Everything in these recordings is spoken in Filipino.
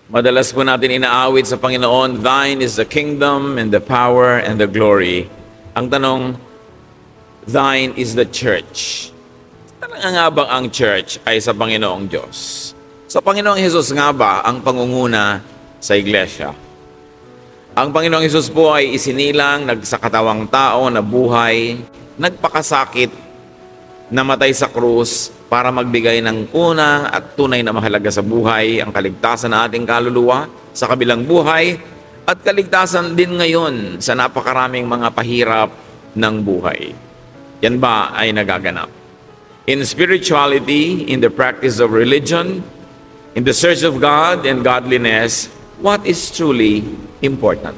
Madalas po natin inaawit sa Panginoon, Thine is the kingdom and the power and the glory. Ang tanong, Thine is the church. Talaga nga bang ang church ay sa Panginoong Diyos? Sa Panginoong Hesus nga ba ang pangunguna sa iglesia? Ang Panginoong Hesus po ay isinilang, nagsakatawang tao na buhay, nagpakasakit, namatay sa krus para magbigay ng unang at tunay na mahalaga sa buhay, ang kaligtasan ng ating kaluluwa sa kabilang buhay at kaligtasan din ngayon sa napakaraming mga pahirap ng buhay. Yan ba ay nagaganap? In spirituality, in the practice of religion, in the search of God and godliness, what is truly important?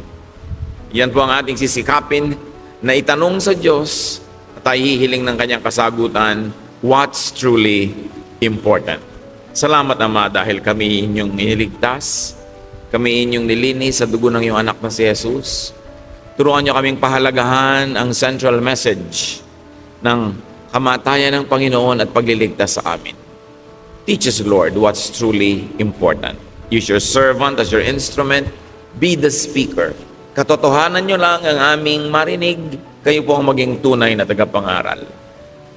Yan po ang ating sisikapin na itanong sa Diyos at ay hihiling ng kanyang kasagutan, what's truly important. Salamat, Ama, dahil kami inyong iniligtas, kami inyong nilinis sa dugo ng iyong anak na si Jesus. Turuan niyo kaming pahalagahan ang central message ng kamatayan ng Panginoon at pagliligtas sa amin. Teach us, Lord, what's truly important. Use your servant as your instrument. Be the speaker. Katotohanan niyo lang ang aming marinig. Kayo po ang maging tunay na tagapangaral.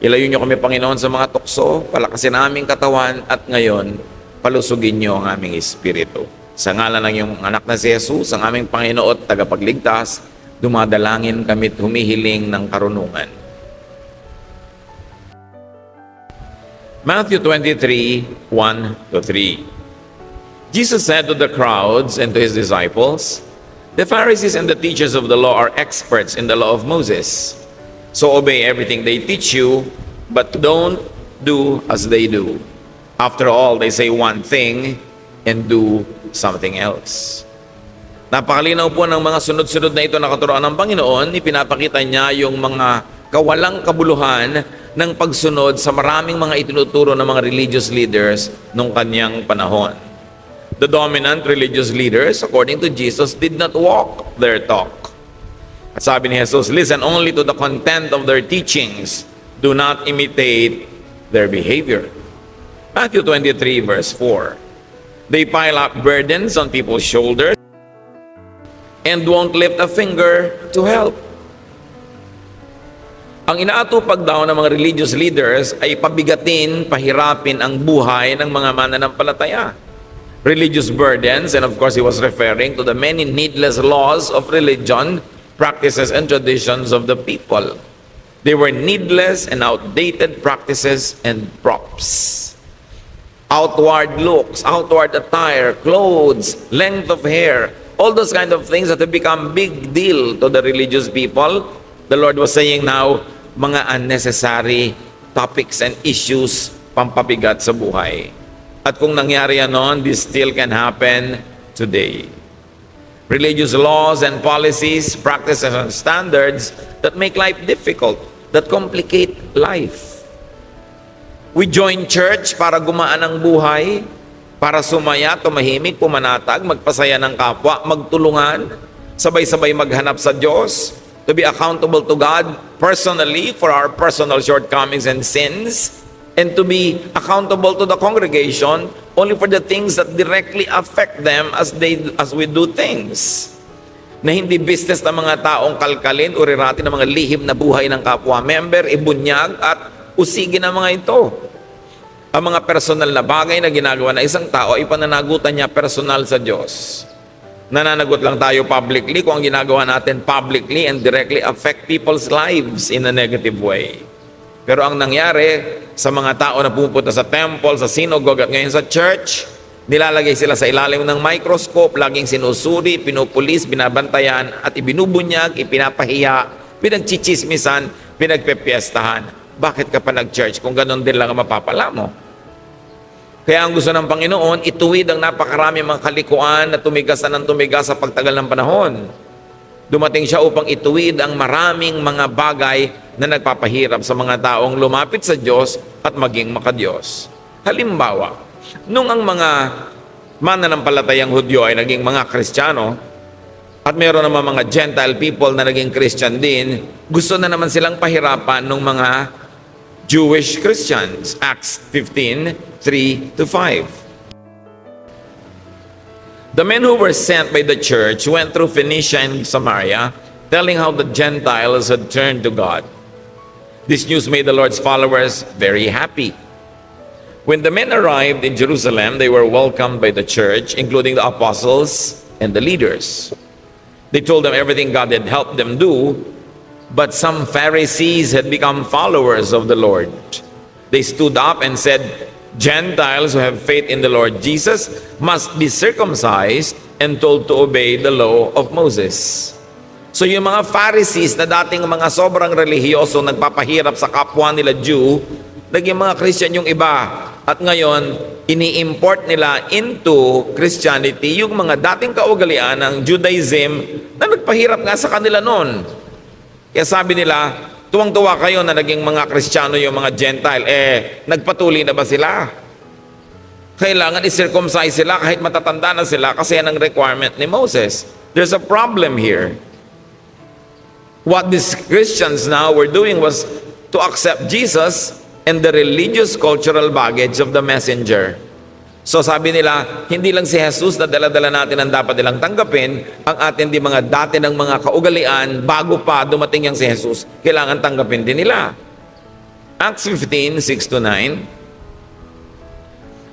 Ilayo niyo kami, Panginoon, sa mga tukso, palakasin ang aming katawan, at ngayon, palusugin niyo ang aming espiritu. Sa ngalan ng iyong anak na si Jesus, ang aming Panginoon at tagapagligtas, dumadalangin kami at humihiling ng karunungan. Matthew 23, 1-3. Jesus said to the crowds and to his disciples, "The Pharisees and the teachers of the law are experts in the law of Moses. So obey everything they teach you, but don't do as they do. After all, they say one thing and do something else." Napakalinaw po ng mga sunod-sunod na ito na katuroan ng Panginoon. Ipinapakita niya yung mga kawalang kabuluhan ng pagsunod sa maraming mga itinuturo ng mga religious leaders nung kanyang panahon. The dominant religious leaders, according to Jesus, did not walk their talk. At sabi ni Jesus, listen only to the content of their teachings. Do not imitate their behavior. Matthew 23, verse 4. They pile up burdens on people's shoulders and won't lift a finger to help. Ang inaatupag daw ng mga religious leaders ay pabigatin, pahirapin ang buhay ng mga mananampalataya. Religious burdens, and of course he was referring to the many needless laws of religion, practices and traditions of the people. They were needless and outdated practices and props. Outward looks, outward attire, clothes, length of hair, all those kind of things that have become big deal to the religious people. The Lord was saying now, mga unnecessary topics and issues pampabigat sa buhay. At kung nangyari yan noon, this still can happen today. Religious laws and policies, practices and standards that make life difficult, that complicate life. We join church para gumaan ang buhay, para sumaya, tumahimik, pumanatag, magpasaya ng kapwa, magtulungan, sabay-sabay maghanap sa Diyos, to be accountable to God personally for our personal shortcomings and sins, and to be accountable to the congregation only for the things that directly affect them as we do things. Na hindi business ng mga taong kalkalin o riratin ng mga lihim na buhay ng kapwa-member, ibunyag at usigin ang mga ito. Ang mga personal na bagay na ginagawa ng isang tao ay pananagutan niya personal sa Diyos. Nananagot lang tayo publicly kung ang ginagawa natin publicly and directly affect people's lives in a negative way. Pero ang nangyari sa mga tao na pupunta sa temple, sa synagogue at ngayon sa church, nilalagay sila sa ilalim ng microscope, laging sinusuri, pinupulis, binabantayan at ibinubunyag, ipinapahiya, pinagchichismisan, pinagpepiestahan. Bakit ka pa nag-church kung ganon din lang ang mapapala mo? Kaya ang gusto ng Panginoon, ituwid ang napakarami mga kalikuan na tumigas na ng tumigas sa pagtagal ng panahon. Dumating siya upang ituwid ang maraming mga bagay na nagpapahirap sa mga taong lumapit sa Diyos at maging makadiyos. Halimbawa, nung ang mga mananampalatayang Hudyo ay naging mga Kristiyano, at meron naman mga Gentile people na naging Christian din, gusto na naman silang pahirapan ng mga Jewish Christians. Acts 15, 3-5. The men who were sent by the church went through Phoenicia and Samaria, telling how the Gentiles had turned to God. This news made the Lord's followers very happy. When the men arrived in Jerusalem, they were welcomed by the church, including the apostles and the leaders. They told them everything God had helped them do, but some Pharisees had become followers of the Lord. They stood up and said, Gentiles who have faith in the Lord Jesus must be circumcised and told to obey the law of Moses. So yung mga Pharisees na dating mga sobrang relihiyoso, nagpapahirap sa kapwa nila Jew, naging mga Christian yung iba. At ngayon, ini-import nila into Christianity yung mga dating kaugalian ng Judaism na nagpahirap nga sa kanila noon. Kaya sabi nila, tuwang-tuwa kayo na naging mga Kristiyano yung mga Gentile. Nagpatuloy na ba sila? Kailangan i-circumcise sila kahit matatanda na sila kasi yan ang requirement ni Moses. There's a problem here. What these Christians now were doing was to accept Jesus and the religious cultural baggage of the messenger. So sabi nila, hindi lang si Jesus na dala-dala natin ang dapat nilang tanggapin, ang atin di mga dati ng mga kaugalian bago pa dumating yang si Jesus, kailangan tanggapin din nila. Acts 15:6-9.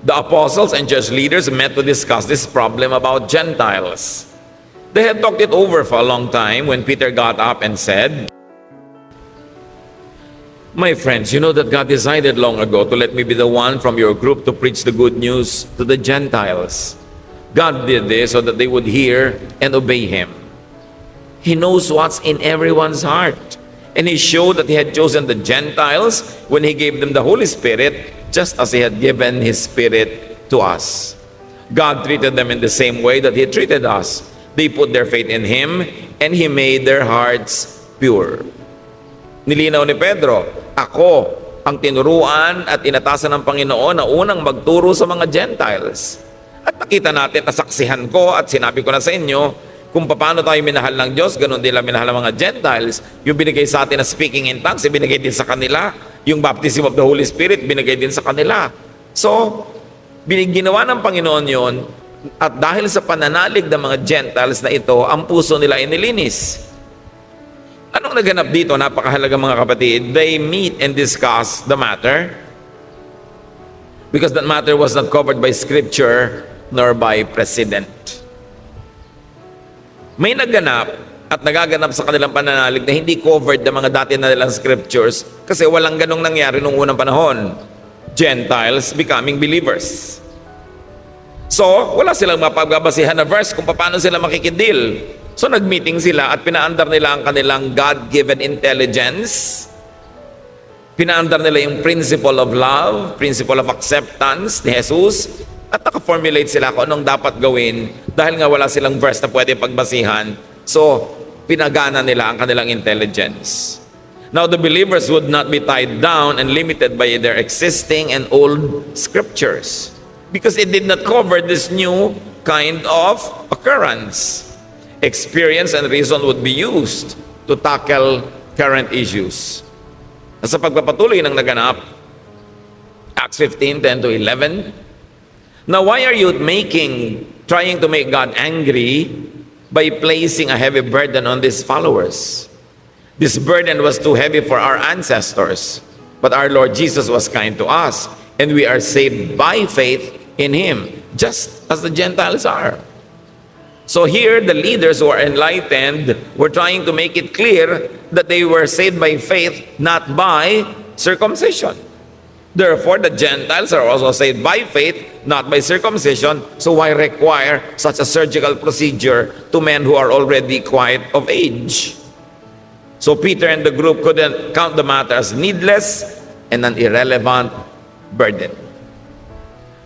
The apostles and church leaders met to discuss this problem about Gentiles. They had talked it over for a long time when Peter got up and said, My friends, you know that God decided long ago to let me be the one from your group to preach the good news to the Gentiles. God did this so that they would hear and obey Him. He knows what's in everyone's heart. And He showed that He had chosen the Gentiles when He gave them the Holy Spirit, just as He had given His Spirit to us. God treated them in the same way that He treated us. They put their faith in Him, and He made their hearts pure. Nilinaw ni Pedro, ako ang tinuruan at inatasan ng Panginoon na unang magturo sa mga Gentiles. At nakita natin, nasaksihan ko at sinabi ko na sa inyo, kung paano tayo minahal ng Diyos, ganun din lang minahal ng mga Gentiles. Yung binigay sa atin na speaking in tongues, binigay din sa kanila. Yung baptism of the Holy Spirit, binigay din sa kanila. So, ginawa ng Panginoon yon, at dahil sa pananalig ng mga Gentiles na ito, ang puso nila inilinis. Anong naganap dito? Napakahalaga mga kapatid. They meet and discuss the matter because that matter was not covered by Scripture nor by precedent. May naganap at nagaganap sa kanilang pananalig na hindi covered ng mga dati na nilang Scriptures kasi walang ganong nangyari nung unang panahon. Gentiles becoming believers. So, wala silang mapagbabasihan na verse kung paano sila makikidil. So nag-meeting sila at pinaandar nila ang kanilang God-given intelligence. Pinaandar nila yung principle of love, principle of acceptance ni Jesus, at naka-formulate sila kung anong dapat gawin dahil nga wala silang verse na pwede pagbasihan. So, pinagana nila ang kanilang intelligence. Now, the believers would not be tied down and limited by their existing and old scriptures because it did not cover this new kind of occurrence. Experience and reason would be used to tackle current issues. Sa pagpapatuloy ng naganap, Acts 15:10-11, Now why are you trying to make God angry by placing a heavy burden on these followers? This burden was too heavy for our ancestors, but our Lord Jesus was kind to us, and we are saved by faith in Him, just as the Gentiles are. So here, the leaders who are enlightened were trying to make it clear that they were saved by faith, not by circumcision. Therefore, the Gentiles are also saved by faith, not by circumcision. So why require such a surgical procedure to men who are already quite of age? So Peter and the group couldn't count the matter as needless and an irrelevant burden.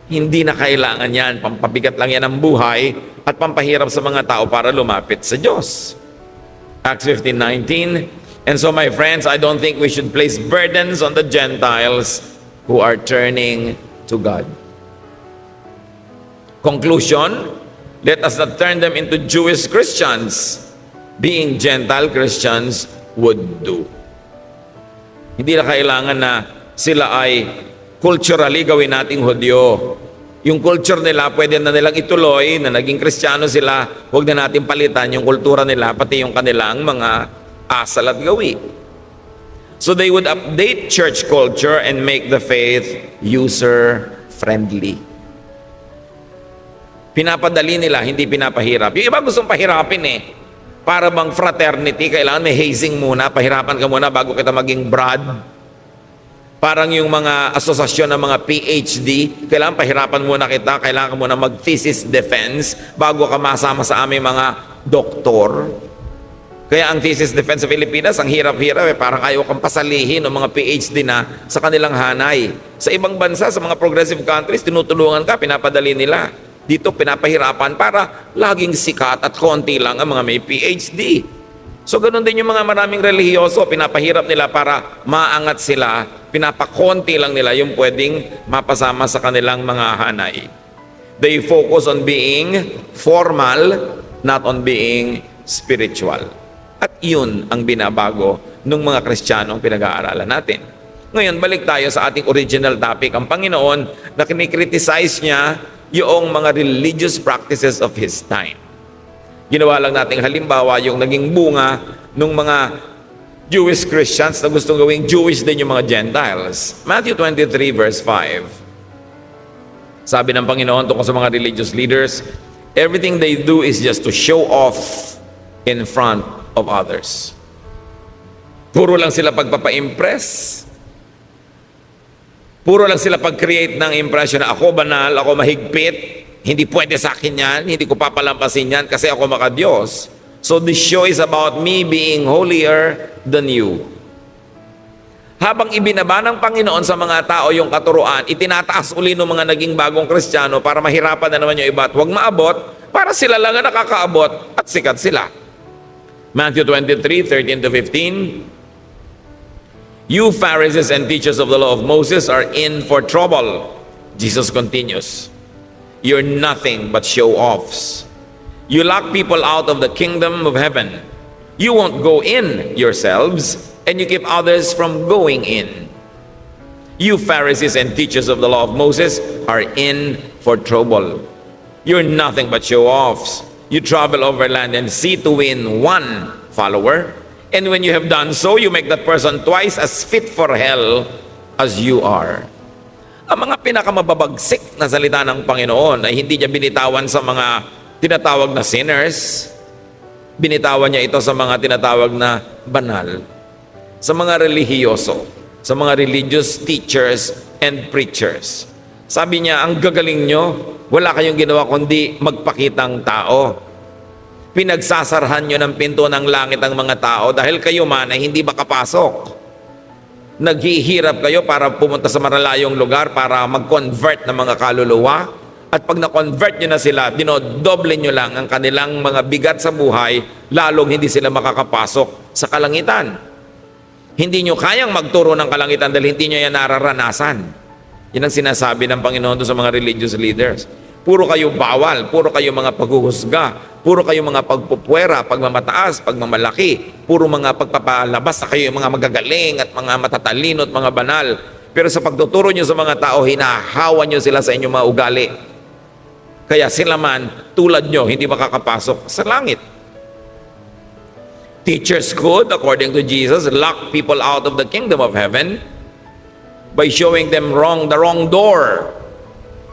Hindi na kailangan yan, pampabigat lang yan ang buhay at pampahirap sa mga tao para lumapit sa Diyos. Acts 15:19, And so my friends, I don't think we should place burdens on the Gentiles who are turning to God. Conclusion, let us not turn them into Jewish Christians, being Gentile Christians would do. Hindi na kailangan na sila ay culturally gawin nating Hudyo. yung culture nila, pwede na nilang ituloy, na naging Kristiyano sila, huwag na natin palitan yung kultura nila, pati yung kanilang mga asal at gawi. So they would update church culture and make the faith user-friendly. Pinapadali nila, hindi pinapahirap. Yung iba gustong pahirapin eh. Para bang fraternity, kailangan may hazing muna, pahirapan ka muna bago kita maging brad. Parang yung mga asosasyon ng mga PhD, kailangan pahirapan muna kita, kailangan ka muna mag-thesis defense bago ka masama sa aming mga doktor. Kaya ang thesis defense sa Pilipinas, ang hirap-hirap eh, parang ayaw kang pasalihin ng mga PhD na sa kanilang hanay. Sa ibang bansa, sa mga progressive countries, tinutulungan ka, pinapadali nila. Dito pinapahirapan para laging sikat at konti lang ang mga may PhD. So ganun din yung mga maraming relihiyoso, pinapahirap nila para maangat sila, pinapakonti lang nila yung pwedeng mapasama sa kanilang mga hanay. They focus on being formal, not on being spiritual. At yun ang binabago ng mga Kristiyanong pinag-aaralan natin. Ngayon, balik tayo sa ating original topic. Ang Panginoon na kinikriticize niya yung mga religious practices of His time. Ginawa lang nating halimbawa yung naging bunga ng mga Jewish Christians na gustong gawing Jewish din yung mga Gentiles. Matthew 23 verse 5. Sabi ng Panginoon tungkol sa mga religious leaders, everything they do is just to show off in front of others. Puro lang sila pagpapa-impress. Puro lang sila pag-create ng impression na ako banal, ako mahigpit, hindi pwede sa akin yan, hindi ko papalampasin yan kasi ako maka-Diyos. So this show is about me being holier than you. Habang ibinaba ng Panginoon sa mga tao yung katuruan, itinataas uli ng mga naging bagong Kristiyano para mahirapan na naman yung iba at huwag maabot, para sila lang ang nakakaabot at sikat sila. Matthew 23:13-15. You Pharisees and teachers of the law of Moses are in for trouble. Jesus continues. You're nothing but show-offs. You lock people out of the kingdom of heaven. You won't go in yourselves, and you keep others from going in. You Pharisees and teachers of the law of Moses are in for trouble. You're nothing but show-offs. You travel over land and sea to win one follower, and when you have done so, you make that person twice as fit for hell as you are. Ang mga pinakamababagsik na salita ng Panginoon ay hindi niya binitawan sa mga tinatawag na sinners. Binitawan niya ito sa mga tinatawag na banal, sa mga relihiyoso, sa mga religious teachers and preachers. Sabi niya, ang gagaling nyo, wala kayong ginawa kundi magpakitang tao. Pinagsasarhan nyo ng pinto ng langit ang mga tao dahil kayo man ay hindi makapasok. Naghihirap kayo para pumunta sa maralayong lugar para mag-convert ng mga kaluluwa. At pag na-convert nyo na sila, dinodoble nyo lang ang kanilang mga bigat sa buhay, lalong hindi sila makakapasok sa kalangitan. Hindi nyo kayang magturo ng kalangitan dahil hindi nyo yan nararanasan. Yan ang sinasabi ng Panginoon sa mga religious leaders. Puro kayo bawal, puro kayo mga paghuhusga, puro kayo mga pagpupwera, pagmamataas, pagmamalaki, puro mga pagpapalabas na kayo mga magagaling at mga matatalino at mga banal. Pero sa pagtuturo nyo sa mga tao, hinahawa nyo sila sa inyong mga ugali. Kaya sila man, tulad nyo, hindi makakapasok sa langit. Teachers could, according to Jesus, lock people out of the kingdom of heaven by showing them the wrong door,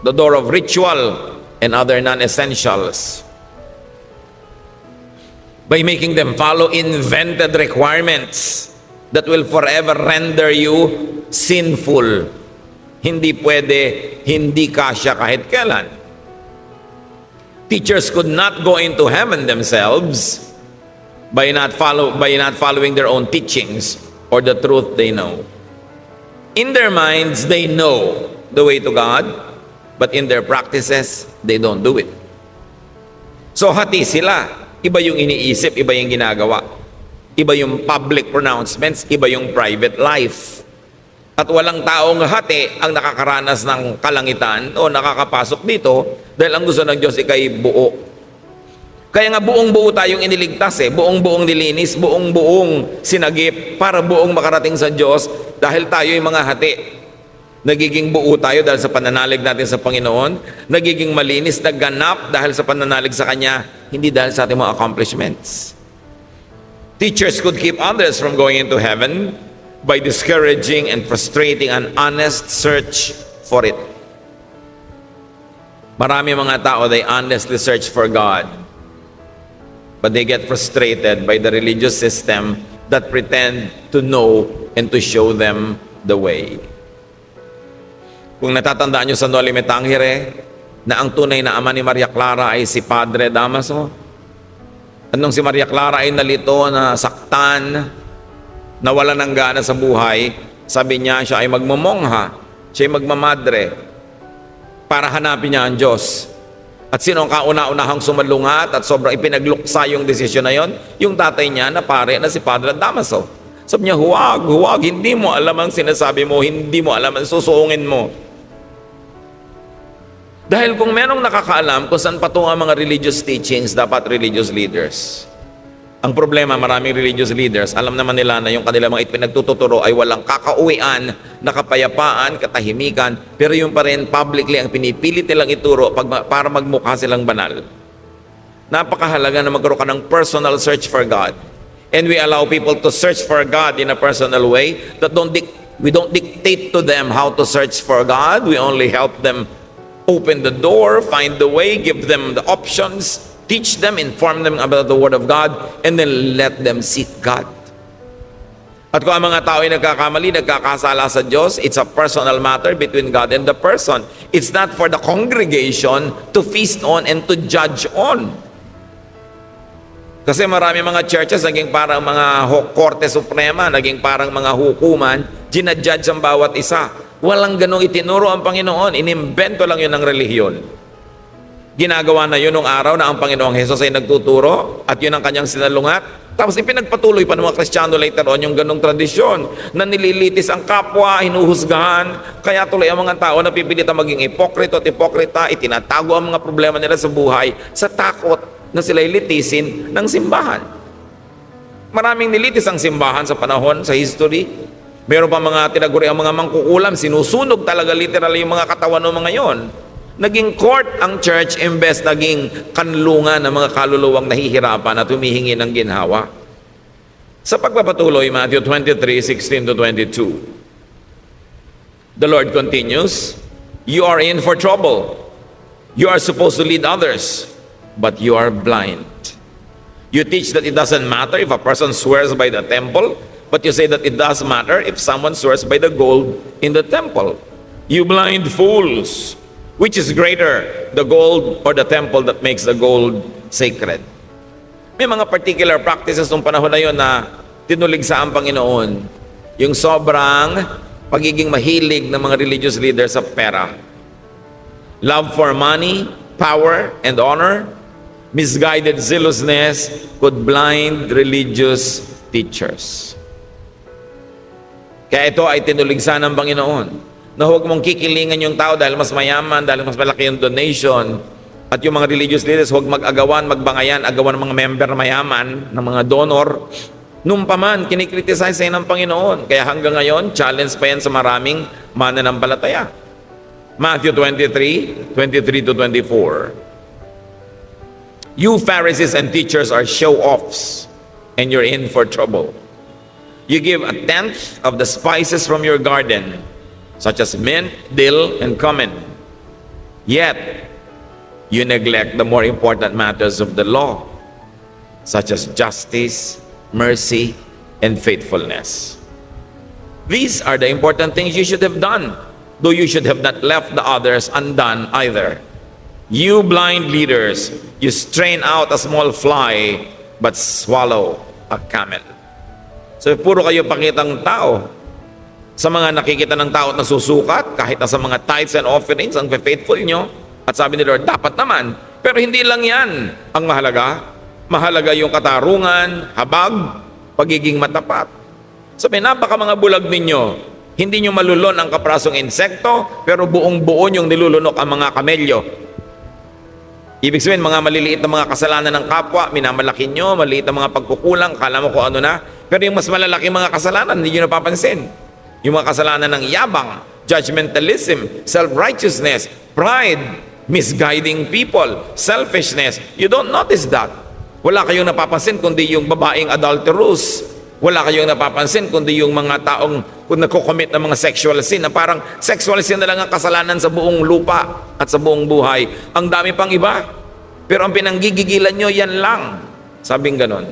the door of ritual and other non-essentials. By making them follow invented requirements that will forever render you sinful. Hindi pwede, hindi kasya kahit kailan. Teachers could not go into heaven themselves by not following their own teachings or the truth they know. In their minds, they know the way to God, but in their practices, they don't do it. So hati sila. Iba yung iniisip, iba yung ginagawa. Iba yung public pronouncements, iba yung private life. At walang taong hati ang nakakaranas ng kalangitan o nakakapasok dito dahil ang gusto ng Diyos ikay buo. Kaya nga buong-buo tayong iniligtas buong-buong nilinis, buong-buong sinagip para buong makarating sa Diyos dahil tayo yung mga hati. Nagiging buo tayo dahil sa pananalig natin sa Panginoon. Nagiging malinis na ganap dahil sa pananalig sa Kanya, hindi dahil sa ating mga accomplishments. Teachers could keep others from going into heaven by discouraging and frustrating an honest search for it. Marami mga tao, they honestly search for God, but they get frustrated by the religious system that pretend to know and to show them the way. Kung natatandaan nyo sa Noli Me Tangere, na ang tunay na ama ni Maria Clara ay si Padre Damaso. At nung si Maria Clara ay nalito, na saktan, nawala ng gana sa buhay, sabi niya siya ay magmamongha, siya ay magmamadre, para hanapin niya ang Diyos. At sino ang kauna-unahang sumalungat at sobrang ipinagluksa yung desisyon na yon? Yung tatay niya na pare na si Padre Damaso. Sabi niya, huwag, hindi mo alam ang sinasabi mo, hindi mo alam ang susuungin mo. Dahil kung merong nakakaalam kung saan patungo ang mga religious teachings, dapat religious leaders. Ang problema, maraming religious leaders, alam naman nila na yung kanilang mga ipinagtuturo ay walang kakauwian, nakapayapaan, katahimikan, pero yung pa rin publicly ang pinipilit nilang ituro para magmukha silang banal. Napakahalaga na magkaroon ka ng personal search for God. And we allow people to search for God in a personal way that we don't dictate to them how to search for God. We only help them open the door, find the way, give them the options, teach them, inform them about the Word of God, and then let them seek God. At kung ang mga tao ay nagkakamali, nagkakasala sa Diyos, it's a personal matter between God and the person. It's not for the congregation to feast on and to judge on. Kasi marami mga churches, naging parang mga Korte Suprema, naging parang mga hukuman, ginajudge ang bawat isa. Walang ganong itinuro ang Panginoon. Inimbento lang yun ng relihiyon. Ginagawa na yun nung araw na ang Panginoong Hesus ay nagtuturo at yun ang kanyang sinalungat. Tapos ipinagpatuloy pa ng mga Kristiyano later on yung ganong tradisyon na nililitis ang kapwa, hinuhusgahan. Kaya tuloy ang mga tao na pipilitan maging ipokrito at ipokrita, itinatago ang mga problema nila sa buhay sa takot na sila'y litisin ng simbahan. Maraming nilitis ang simbahan sa panahon, sa history. Meron pa mga tinaguri ang mga mangkukulam, sinusunog talaga literal yung mga katawan ng mga yon. Naging court ang church imbes naging kanlungan ng mga kaluluwang nahihirapan at humihingi ng ginhawa. Sa pagpapatuloy, Matthew 23:16-22, the Lord continues, you are in for trouble. You are supposed to lead others, but you are blind. You teach that it doesn't matter if a person swears by the temple, but you say that it does matter if someone swears by the gold in the temple. You blind fools! Which is greater, the gold or the temple that makes the gold sacred? May mga particular practices nung panahon na yun na tinuligsa ang Panginoon. Yung sobrang pagiging mahilig ng mga religious leaders sa pera. Love for money, power, and honor, misguided zealousness could blind religious teachers. Kaya ito ay tinuligsa ng Panginoon na huwag mong kikilingan yung tao dahil mas mayaman, dahil mas malaki yung donation. At yung mga religious leaders, huwag mag-agawan, magbangayan, agawan ng mga member mayaman, ng mga donor. Nung paman, kinikriticize sa'yo ng Panginoon. Kaya hanggang ngayon, challenge pa yan sa maraming mananampalataya. Matthew 23:23-24. You Pharisees and teachers are show-offs, and you're in for trouble. You give 1/10 of the spices from your garden, such as mint, dill, and cumin. Yet, you neglect the more important matters of the law, such as justice, mercy, and faithfulness. These are the important things you should have done, though you should have not left the others undone either. You blind leaders, you strain out a small fly, but swallow a camel. So puro kayo pakitang tao. Sa mga nakikita ng tao na susukat, kahit na sa mga tithes and offerings, ang faithful nyo. At sabi ni Lord, dapat naman. Pero hindi lang yan ang mahalaga. Mahalaga yung katarungan, habag, pagiging matapat. Sabi, napaka mga bulag ninyo. Hindi nyo malulon ang kaprasong insekto, pero buong buo yung nilulunok ang mga kamelyo. Ibig sabihin, mga maliliit na mga kasalanan ng kapwa, minamalaki nyo, maliit na mga pagkukulang, kala mo kung ano na. Pero yung mas malalaki mga kasalanan, hindi nyo napapansin. Yung mga kasalanan ng yabang, judgmentalism, self-righteousness, pride, misguiding people, selfishness. You don't notice that. Wala kayong napapansin kundi yung babaeng adulterous. Wala kayong napapansin kundi yung mga taong kung nagko-commit ng mga sexual sin na parang sexual sin na lang ang kasalanan sa buong lupa at sa buong buhay. Ang dami pang iba. Pero ang pinanggigigilan nyo, yan lang. Sabing ganon.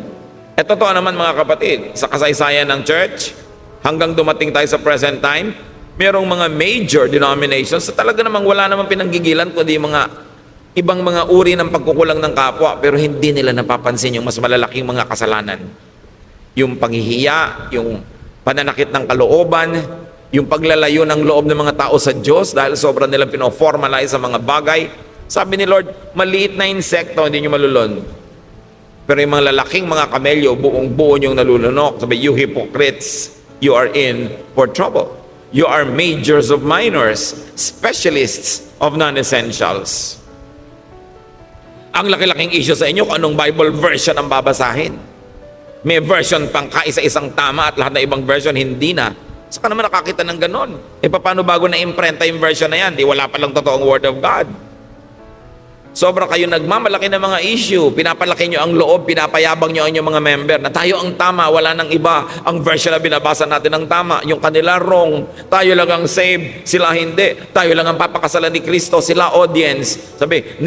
E totoo naman mga kapatid, sa kasaysayan ng church, hanggang dumating tayo sa present time, merong mga major denominations na talaga namang wala namang pinanggigilan kundi mga ibang mga uri ng pagkukulang ng kapwa, pero hindi nila napapansin yung mas malalaking mga kasalanan. Yung panghihiya, yung pananakit ng kalooban, yung paglalayo ng loob ng mga tao sa Diyos dahil sobrang nilang pinoformalize sa mga bagay. Sabi ni Lord, maliit na insekto, hindi nyo malulon. Pero yung mga lalaking mga kamelyo, buong buo niyong nalulunok. Sabi, you hypocrites, you are in for trouble. You are majors of minors, specialists of non-essentials. Ang laki-laking issue sa inyo kung anong Bible version ang babasahin. May version pang kaisa-isang tama at lahat na ibang version hindi na. Saka naman nakakita ng ganon. E paano bago na-imprenta yung version na yan? Di wala palang totoong Word of God. Sobra kayo nagmamalaki ng mga issue, pinapalaki nyo ang loob, pinapayabang nyo ang inyong mga member na tayo ang tama, wala nang iba. Ang version na binabasa natin ang tama, yung kanila wrong. Tayo lang ang saved, sila hindi. Tayo lang ang papakasalan ni Kristo, sila audience. Sabi,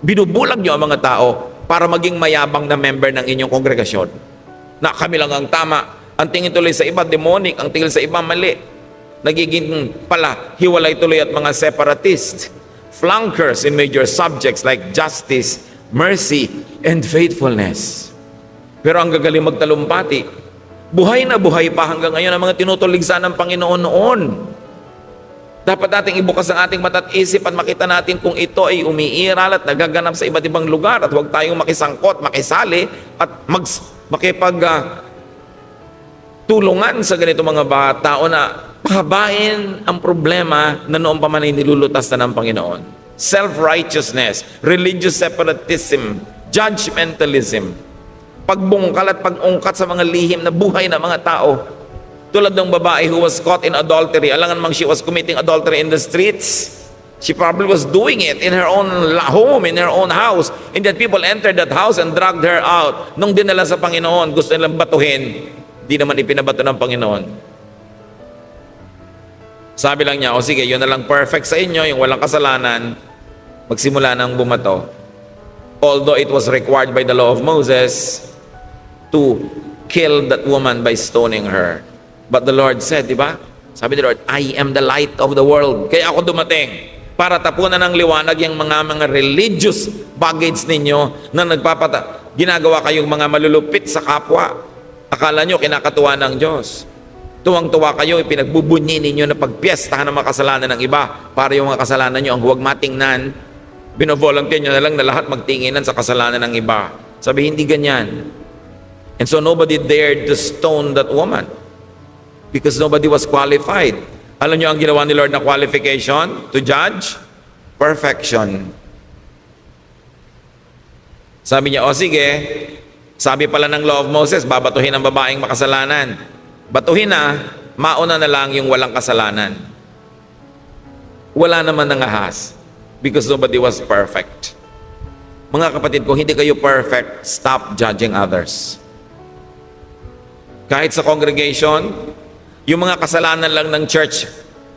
binubulag nyo ang mga tao para maging mayabang na member ng inyong kongregasyon. Na kami lang ang tama. Ang tingin tuloy sa iba, demonic. Ang tingin sa iba, mali. Nagiging pala, hiwalay tuloy at mga separatist. Flunkers in major subjects like justice, mercy, and faithfulness. Pero ang gagaling magtalumpati, buhay na buhay pa hanggang ngayon ang mga tinutuligsa ng Panginoon noon. Dapat nating ibukas ang ating mata at isip at makita natin kung ito ay umiiral at nagaganap sa iba't ibang lugar at huwag tayong makisangkot, makisali at tulungan sa ganito mga tao na pahabain ang problema na noong pa man ay nilulutas na ng Panginoon. Self-righteousness, religious separatism, judgmentalism, pagbungkal at pag-ungkat sa mga lihim na buhay ng mga tao. Tulad ng babae who was caught in adultery. Alangan mang she was committing adultery in the streets. She probably was doing it in her own home, in her own house. And that people entered that house and dragged her out. Nung dinala sa Panginoon, gusto nilang batuhin. Di naman ipinabato ng Panginoon. Sabi lang niya, o sige, yun na lang perfect sa inyo, yung walang kasalanan, magsimula nang bumato. Although it was required by the law of Moses to kill that woman by stoning her. But the Lord said, di ba? Sabi ni Lord, I am the light of the world. Kaya ako dumating para tapunan ng liwanag yung mga religious baggage ninyo na ginagawa kayong mga malulupit sa kapwa. Akala nyo kinakatuwa ng Diyos. Tuwang-tuwa kayo, ipinagbubunyi ninyo na pagpiestahan ng mga kasalanan ng iba para yung mga kasalanan nyo ang huwag matingnan. Binovolunteer nyo na lang na lahat magtinginan sa kasalanan ng iba. Sabi, hindi ganyan. And so nobody dared to stone that woman because nobody was qualified. Alam nyo ang ginawa ni Lord na qualification to judge? Perfection. Sabi niya, o sige, sabi pala ng law of Moses, babatuhin ang babaeng makasalanan. Batuhin na, mauna na lang yung walang kasalanan. Wala naman nangahas because nobody was perfect. Mga kapatid, kung hindi kayo perfect, stop judging others. Kahit sa congregation, yung mga kasalanan lang ng church,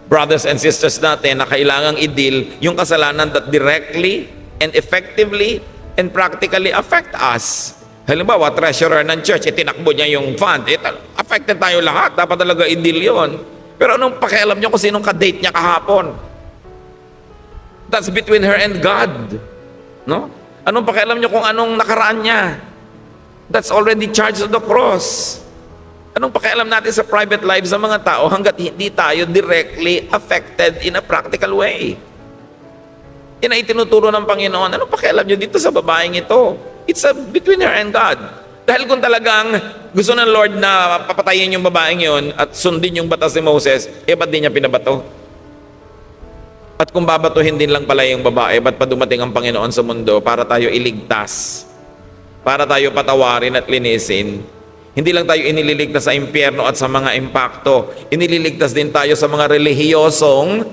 brothers and sisters natin na kailangang i-deal, yung kasalanan that directly and effectively and practically affect us. Halimbawa, treasurer ng church, itinakbo niya yung fund. Affected tayo lahat. Dapat talaga i-deal yun. Pero anong pakialam niyo kung sinong ka-date niya kahapon? That's between her and God. No? Anong pakialam niyo kung anong nakaraan niya? That's already charged on the cross. Anong pakialam natin sa private lives ng mga tao hanggat hindi tayo directly affected in a practical way? Yan ay tinuturo ng Panginoon. Anong pakialam niyo dito sa babaeng ito? It's between her and God. Dahil kung talagang gusto ng Lord na papatayin yung babaeng yun at sundin yung batas ni Moses, ba't di niya pinabato? At kung babatuhin din lang pala yung babae, ba't pa dumating ang Panginoon sa mundo para tayo iligtas? Para tayo patawarin at linisin? Hindi lang tayo inililigtas sa impyerno at sa mga impakto. Inililigtas din tayo sa mga relihiyosong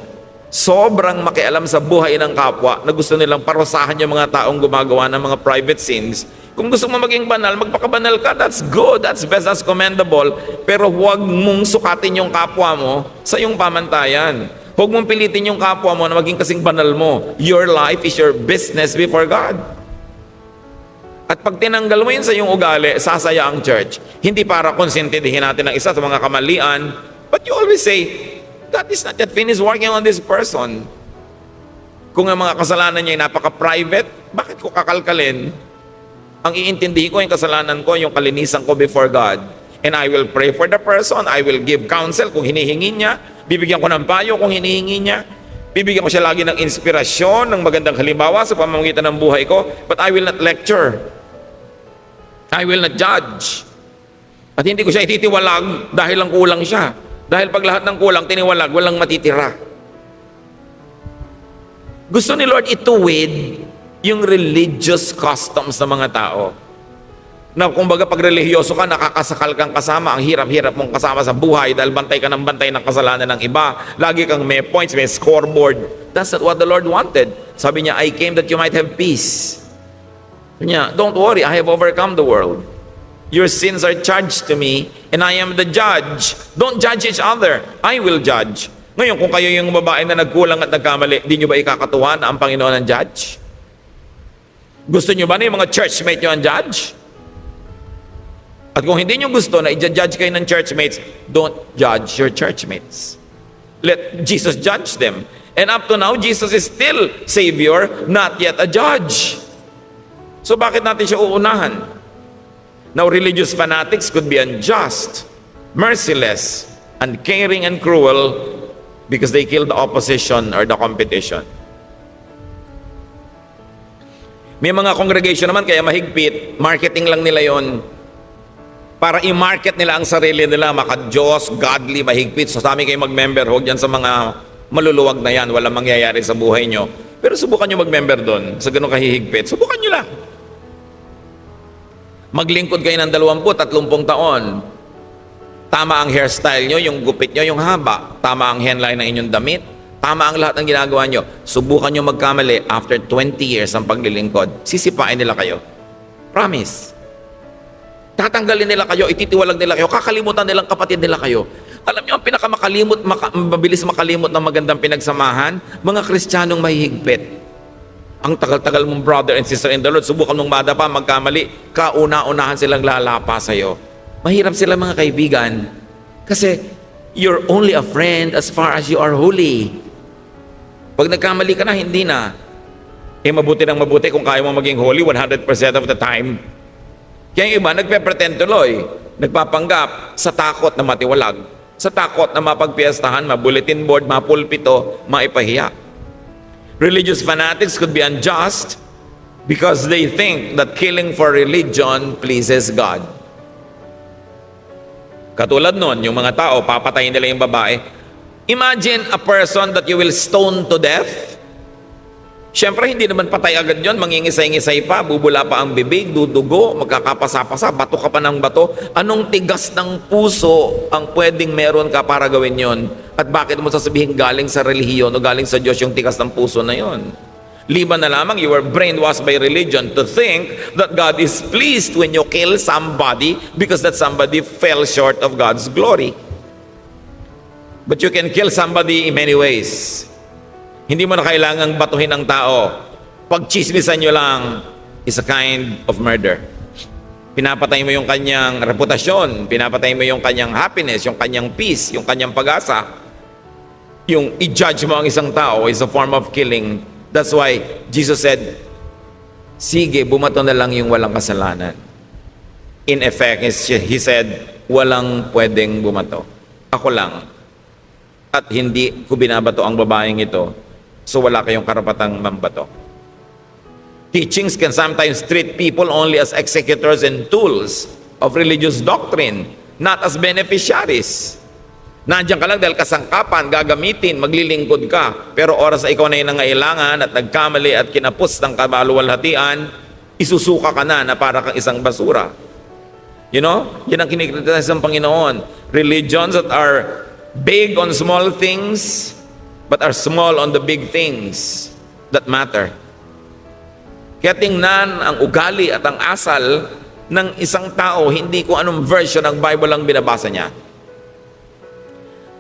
sobrang makialam sa buhay ng kapwa na gusto nilang parusahan yung mga taong gumagawa ng mga private sins. Kung gusto mo maging banal, magpakabanal ka. That's good, that's best, that's commendable. Pero huwag mong sukatin yung kapwa mo sa iyong pamantayan. Huwag mong pilitin yung kapwa mo na maging kasing banal mo. Your life is your business before God. At pag tinanggal mo yun sa iyong ugali, sasaya ang church. Hindi para konsintidihin natin ang isa sa mga kamalian, but you always say, God is not yet finished working on this person. Kung ang mga kasalanan niya ay napaka-private, bakit ko kakalkalin? Ang iintindihin ko yung kasalanan ko, yung kalinisan ko before God. And I will pray for the person, I will give counsel kung hinihingi niya, bibigyan ko ng payo kung hinihingi niya, bibigyan ko siya lagi ng inspirasyon, ng magandang halimbawa sa pamamagitan ng buhay ko, but I will not lecture. I will not judge. At hindi ko siya ititiwalag dahil lang kulang siya. Dahil pag lahat ng kulang, tiniwalag, walang matitira. Gusto ni Lord ituwid yung religious customs ng mga tao. Na kumbaga pag relihiyoso ka, nakakasakal kang kasama, ang hirap-hirap mong kasama sa buhay dahil bantay ka ng bantay ng kasalanan ng iba. Lagi kang may points, may scoreboard. That's not what the Lord wanted. Sabi niya, I came that you might have peace. Sabi niya, don't worry, I have overcome the world. Your sins are charged to me, and I am the judge. Don't judge each other. I will judge. Ngayon, kung kayo yung babae na nagkulang at nagkamali, di nyo ba ikakatuwa na ang Panginoon ang judge? Gusto nyo ba na yung mga churchmate nyo ang judge? At kung hindi nyo gusto na i-judge kayo ng churchmates, don't judge your churchmates. Let Jesus judge them. And up to now, Jesus is still Savior, not yet a judge. So bakit natin siya uunahan? Now, religious fanatics could be unjust, merciless, uncaring, and cruel because they kill the opposition or the competition. May mga congregation naman kaya mahigpit, marketing lang nila yon para i-market nila ang sarili nila, maka-Diyos, godly, mahigpit. So sa amin kayo mag-member, huwag dyan sa mga maluluwag na yan, walang mangyayari sa buhay nyo. Pero subukan nyo mag-member doon, sa ganun kahihigpit, subukan nyo lang. Maglingkod kayo ng 20-30 taon. Tama ang hairstyle nyo, yung gupit nyo, yung haba. Tama ang hairline ng inyong damit. Tama ang lahat ng ginagawa nyo. Subukan nyo magkamali after 20 years ng paglilingkod. Sisipain nila kayo. Promise. Tatanggalin nila kayo, ititiwalag nila kayo, kakalimutan nilang kapatid nila kayo. Alam nyo, ang mabilis makalimot ng magandang pinagsamahan, mga Kristiyanong mahihigpit. Ang tagal-tagal mong brother and sister in the Lord, subukan mong madapa, magkamali, kauna-unahan silang lalapa sa'yo. Mahirap sila mga kaibigan. Kasi, you're only a friend as far as you are holy. Pag nagkamali ka na, hindi na. Mabuti ng mabuti kung kaya mo maging holy 100% of the time. Kaya yung iba, nagpe-pretend tuloy. Nagpapanggap sa takot na matiwalag. Sa takot na mapagpiestahan, ma-bulletin board, mapulpito, maipahiya. Religious fanatics could be unjust because they think that killing for religion pleases God. Katulad nun, yung mga tao, papatayin nila yung babae. Imagine a person that you will stone to death. Siyempre, hindi naman patay agad yun. Mangingisay-ngisay pa, bubula pa ang bibig, dudugo, magkakapasa-pasa, bato ka pa ng bato. Anong tigas ng puso ang pwedeng meron ka para gawin yon? At bakit mo sasabihin galing sa relihiyon o galing sa Diyos yung tigas ng puso na yon? Liban na lamang, you were brainwashed by religion to think that God is pleased when you kill somebody because that somebody fell short of God's glory. But you can kill somebody in many ways. Hindi mo na kailangang batuhin ang tao. Pagchismisan nyo lang is a kind of murder. Pinapatay mo yung kanyang reputasyon, pinapatay mo yung kanyang happiness, yung kanyang peace, yung kanyang pag-asa. Yung i-judge mo ang isang tao is a form of killing. That's why Jesus said, sige, bumato na lang yung walang kasalanan. In effect, He said, walang pwedeng bumato. Ako lang. At hindi ko binabato ang babaeng ito. So wala kayong karapatang mambato. Teachings can sometimes treat people only as executors and tools of religious doctrine, not as beneficiaries. Nandiyan ka lang dahil kasangkapan, gagamitin, maglilingkod ka. Pero oras na ikaw na yung nangailangan at nagkamali at kinapos ng kabaluwalhatian, isusuka ka na para kang isang basura. You know? Yan ang kinikriticize ng Panginoon. Religions that are big on small things, but are small on the big things that matter. Kaya tingnan ang ugali at ang asal ng isang tao, hindi kung anong version ng Bible ang binabasa niya.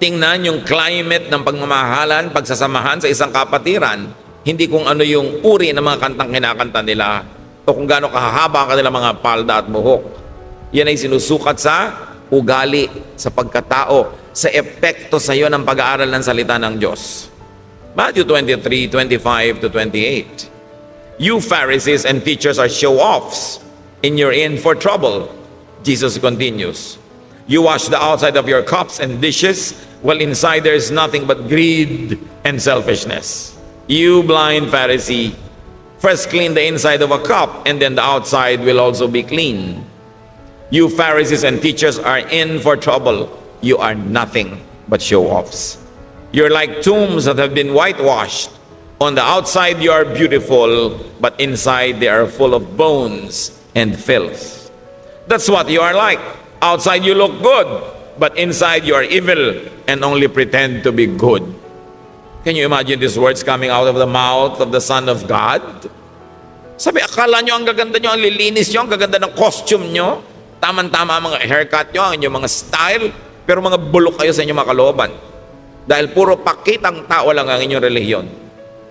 Tingnan yung climate ng pagmamahalan, pagsasamahan sa isang kapatiran, hindi kung ano yung uri ng mga kantang kinakanta nila o kung gaano kahahaba ang kanilang mga palda at buhok. Yan ay sinusukat sa ugali, sa pagkatao, sa epekto sa iyo ng pag-aaral ng salita ng Diyos. Matthew 23:25 to 28. You Pharisees and teachers are show-offs, and you're in for trouble. Jesus continues. You wash the outside of your cups and dishes, while inside there is nothing but greed and selfishness. You blind Pharisee, first clean the inside of a cup, and then the outside will also be clean. You Pharisees and teachers are in for trouble. You are nothing but show-offs. You're like tombs that have been whitewashed. On the outside you are beautiful, but inside they are full of bones and filth. That's what you are like. Outside you look good, but inside you are evil and only pretend to be good. Can you imagine these words coming out of the mouth of the Son of God? Sabi, akala nyo ang gaganda nyo, ang lilinis nyo, ang gaganda ng costume nyo, tama-tama ang mga haircut nyo, ang inyong mga style, pero mga bulok kayo sa inyong mga kalooban. Dahil puro pakitang tao lang ang inyong relihiyon.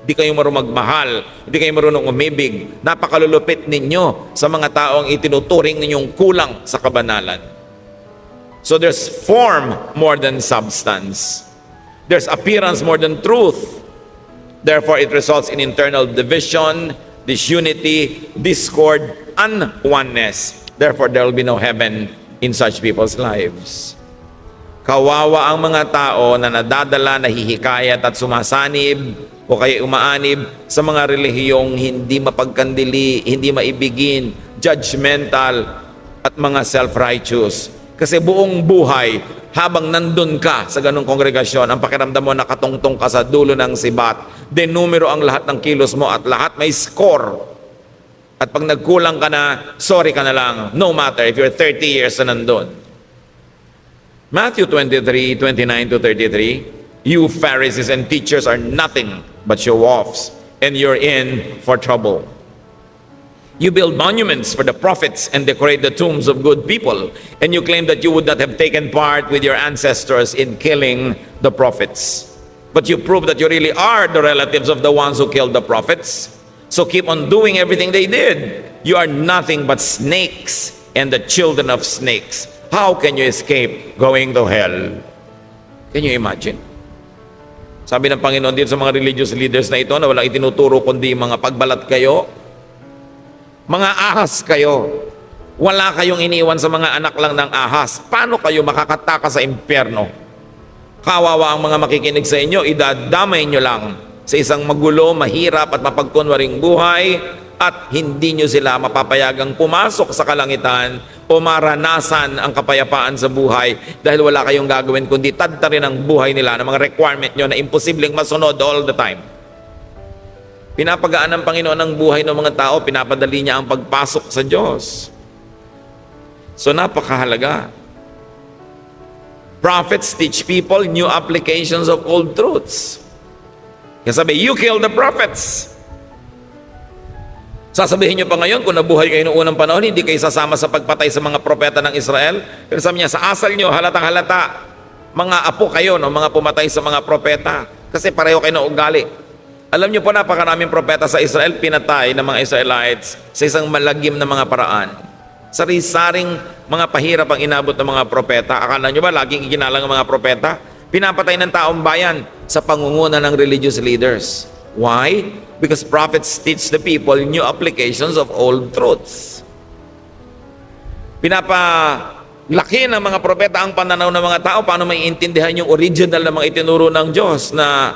Hindi kayo marunong magmahal, hindi kayo marunong umibig. Napakalulupit ninyo sa mga taong itinuturing ninyong kulang sa kabanalan. So there's form more than substance. There's appearance more than truth. Therefore, it results in internal division, disunity, discord, and oneness. Therefore, there will be no heaven in such people's lives. Kawawa ang mga tao na nadadala, nahihikayat at sumasanib o kaya umaanib sa mga relihiyong hindi mapagkandili, hindi maibigin, judgmental at mga self-righteous. Kasi buong buhay, habang nandun ka sa ganung kongregasyon, ang pakiramdam mo nakatungtong ka sa dulo ng sibat, denumero ang lahat ng kilos mo at lahat may score. At pag nagkulang ka na, sorry ka na lang, no matter if you're 30 years na nandun. Matthew 23:29 to 33, you Pharisees and teachers are nothing but show-offs, and you're in for trouble. You build monuments for the prophets and decorate the tombs of good people, and you claim that you would not have taken part with your ancestors in killing the prophets. But you prove that you really are the relatives of the ones who killed the prophets. So keep on doing everything they did. You are nothing but snakes and the children of snakes. How can you escape going to hell? Can you imagine? Sabi ng Panginoon dito sa mga religious leaders na ito na walang itinuturo kundi mga pagbalat kayo, mga ahas kayo. Wala kayong iniwan sa mga anak lang ng ahas. Paano kayo makakataka sa impyerno? Kawawa ang mga makikinig sa inyo, idadamay nyo lang sa isang magulo, mahirap at mapagkunwaring buhay at hindi nyo sila mapapayagang pumasok sa kalangitan o maranasan ang kapayapaan sa buhay dahil wala kayong gagawin kundi tadtarin ang buhay nila ng mga requirement nyo na imposibleng masunod all the time. Pinapagaan ng Panginoon ang buhay ng mga tao, pinapadali niya ang pagpasok sa Diyos. So napakahalaga. Prophets teach people new applications of old truths. Kaya sabi, you kill the prophets. Sasabihin niyo pa ngayon, kung nabuhay kayo noong unang panahon, hindi kayo sasama sa pagpatay sa mga propeta ng Israel. Pero sabi niya, sa asal niyo, halatang halata, mga apo kayo, no, mga pumatay sa mga propeta. Kasi pareho kayo ng ugali. Alam niyo po, napakaraming propeta sa Israel, pinatay ng mga Israelites sa isang malagim na mga paraan. Sari-saring mga pahirap ang inabot ng mga propeta. Akala niyo ba, laging iginalang ang mga propeta? Pinapatay ng taong bayan sa pangunguna ng religious leaders. Why? Because prophets teach the people new applications of old truths. Pinapalaki ng mga propeta ang pananaw ng mga tao paano maiintindihan yung original na mga itinuro ng Diyos na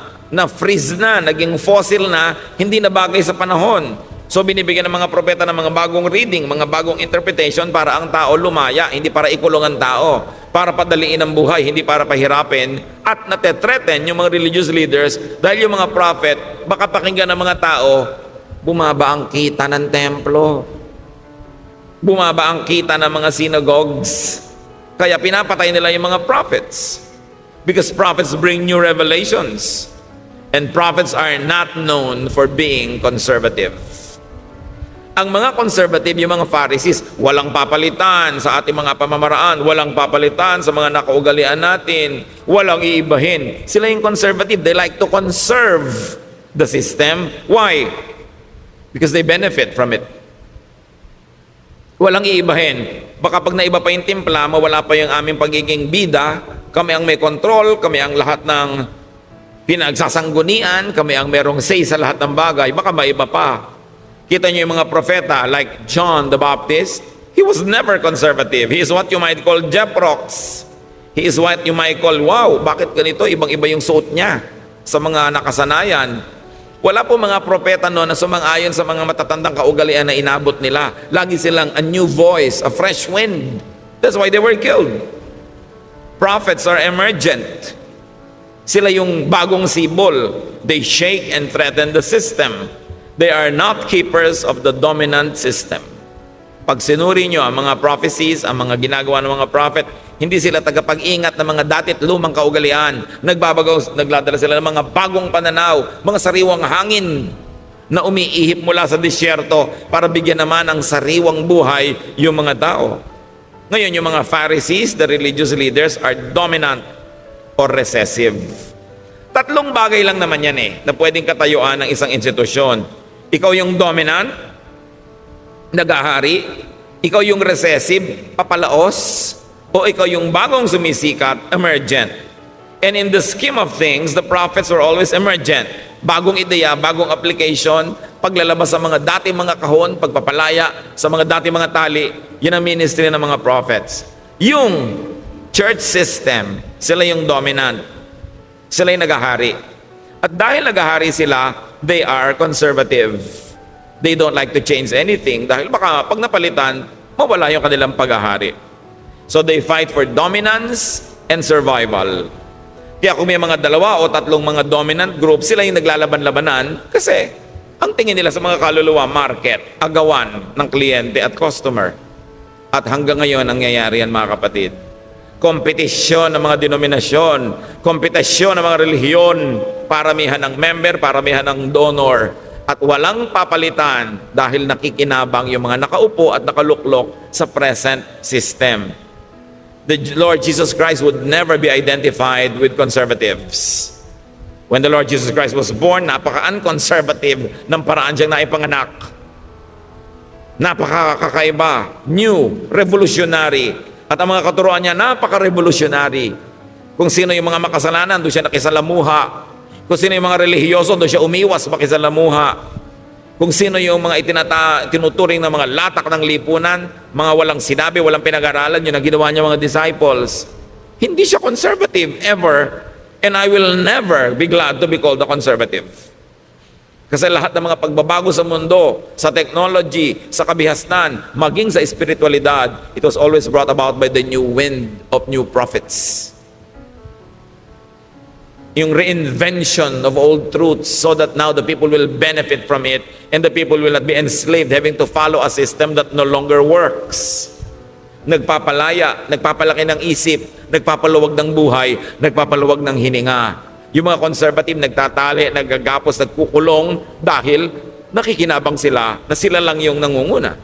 freeze na, naging fossil na, hindi na bagay sa panahon. So binibigyan ng mga propeta ng mga bagong reading, mga bagong interpretation para ang tao lumaya, hindi para ikulong ang tao, para padaliin ang buhay, hindi para pahirapin, at natetreten yung mga religious leaders dahil yung mga prophet, baka pakinggan ng mga tao, bumaba ang kita ng templo. Bumaba ang kita ng mga synagogues. Kaya pinapatay nila yung mga prophets. Because prophets bring new revelations. And prophets are not known for being conservative. Ang mga conservative, yung mga Pharisees, walang papalitan sa ating mga pamamaraan, walang papalitan sa mga nakaugalian natin, walang iibahin. Sila yung conservative. They like to conserve the system. Why? Because they benefit from it. Walang iibahin. Baka pag naiba pa yung timpla, mawala pa yung aming pagiging bida, kami ang may control, kami ang lahat ng pinagsasanggunian, kami ang merong say sa lahat ng bagay, baka maiba pa. Kita niyo yung mga propeta like John the Baptist, he was never conservative. He is what you might call Jeprox. He is what you might call, wow, bakit ganito? Ibang-iba yung suot niya sa mga nakasanayan. Wala po mga propeta noon na sumang-ayon sa mga matatandang kaugalian na inabot nila. Lagi silang a new voice, a fresh wind. That's why they were killed. Prophets are emergent. Sila yung bagong sibol. They shake and threaten the system. They are not keepers of the dominant system. Pag sinuri nyo ang mga prophecies, ang mga ginagawa ng mga prophet, hindi sila tagapag-ingat ng mga datit lumang kaugalian. Nagladala sila ng mga bagong pananaw, mga sariwang hangin na umiihip mula sa disyerto para bigyan naman ng sariwang buhay yung mga tao. Ngayon, yung mga Pharisees, the religious leaders, are dominant or recessive. Tatlong bagay lang naman yan na pwedeng katayuan ng isang institusyon. Ikaw yung dominant, nagahari, ikaw yung recessive, papalaos, o ikaw yung bagong sumisikat, emergent. And in the scheme of things, the prophets were always emergent. Bagong ideya, bagong application, paglalabas sa mga dating mga kahon, pagpapalaya sa mga dating mga tali, yun ang ministry ng mga prophets. Yung church system, sila yung dominant. Sila yung nagahari. At dahil nagahari sila, they are conservative. They don't like to change anything dahil baka pag napalitan, mawala yung kanilang paghahari. So they fight for dominance and survival. Kaya kung may mga dalawa o tatlong mga dominant group, sila yung naglalaban-labanan kasi ang tingin nila sa mga kaluluwa, market, agawan ng kliyente at customer. At hanggang ngayon, nangyayari yan mga kapatid. Kompetisyon ng mga denominasyon, kompetisyon ng mga relihiyon, paramihan ng member, paramihan ng donor, at walang papalitan dahil nakikinabang yung mga nakaupo at nakaluklok sa present system. The Lord Jesus Christ would never be identified with conservatives. When the Lord Jesus Christ was born, napaka-unconservative ng paraan siyang naipanganak. Napaka-kakaiba, new, revolutionary. At ang mga katuruan niya, napaka-revolutionary. Kung sino yung mga makasalanan, doon siya nakisalamuha. Kung sino yung mga relihiyoso, doon siya umiwas makisalamuha. Kung sino yung mga tinuturing na mga latak ng lipunan, mga walang sinabi, walang pinag-aralan, yun ang ginawa niya mga disciples. Hindi siya conservative ever, and I will never be glad to be called a conservative. Kasi lahat ng mga pagbabago sa mundo, sa technology, sa kabihasnan, maging sa espiritualidad, it was always brought about by the new wind of new prophets. Yung reinvention of old truths so that now the people will benefit from it and the people will not be enslaved having to follow a system that no longer works. Nagpapalaya, nagpapalaki ng isip, nagpapaluwag ng buhay, nagpapaluwag ng hininga. Yung mga conservative nagtatali, nagagapos, nagkukulong dahil nakikinabang sila na sila lang yung nangunguna.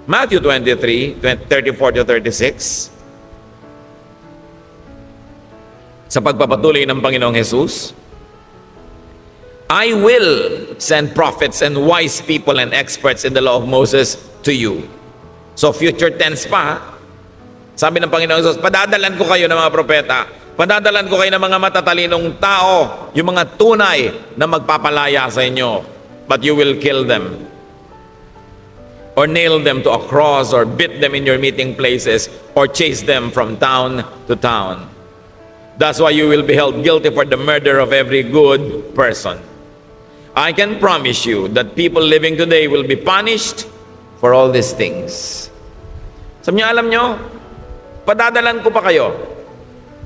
Matthew 23, 34-36. Sa pagpapatuloy ng Panginoong Jesus, I will send prophets and wise people and experts in the law of Moses to you. So future tense pa, sabi ng Panginoong Jesus, padadalan ko kayo ng mga propeta, padadalan ko kayo ng mga matatalinong tao, yung mga tunay na magpapalaya sa inyo, but you will kill them or nail them to a cross or beat them in your meeting places or chase them from town to town. That's why you will be held guilty for the murder of every good person. I can promise you that people living today will be punished for all these things. Sabi niyo, alam niyo, padadalan ko pa kayo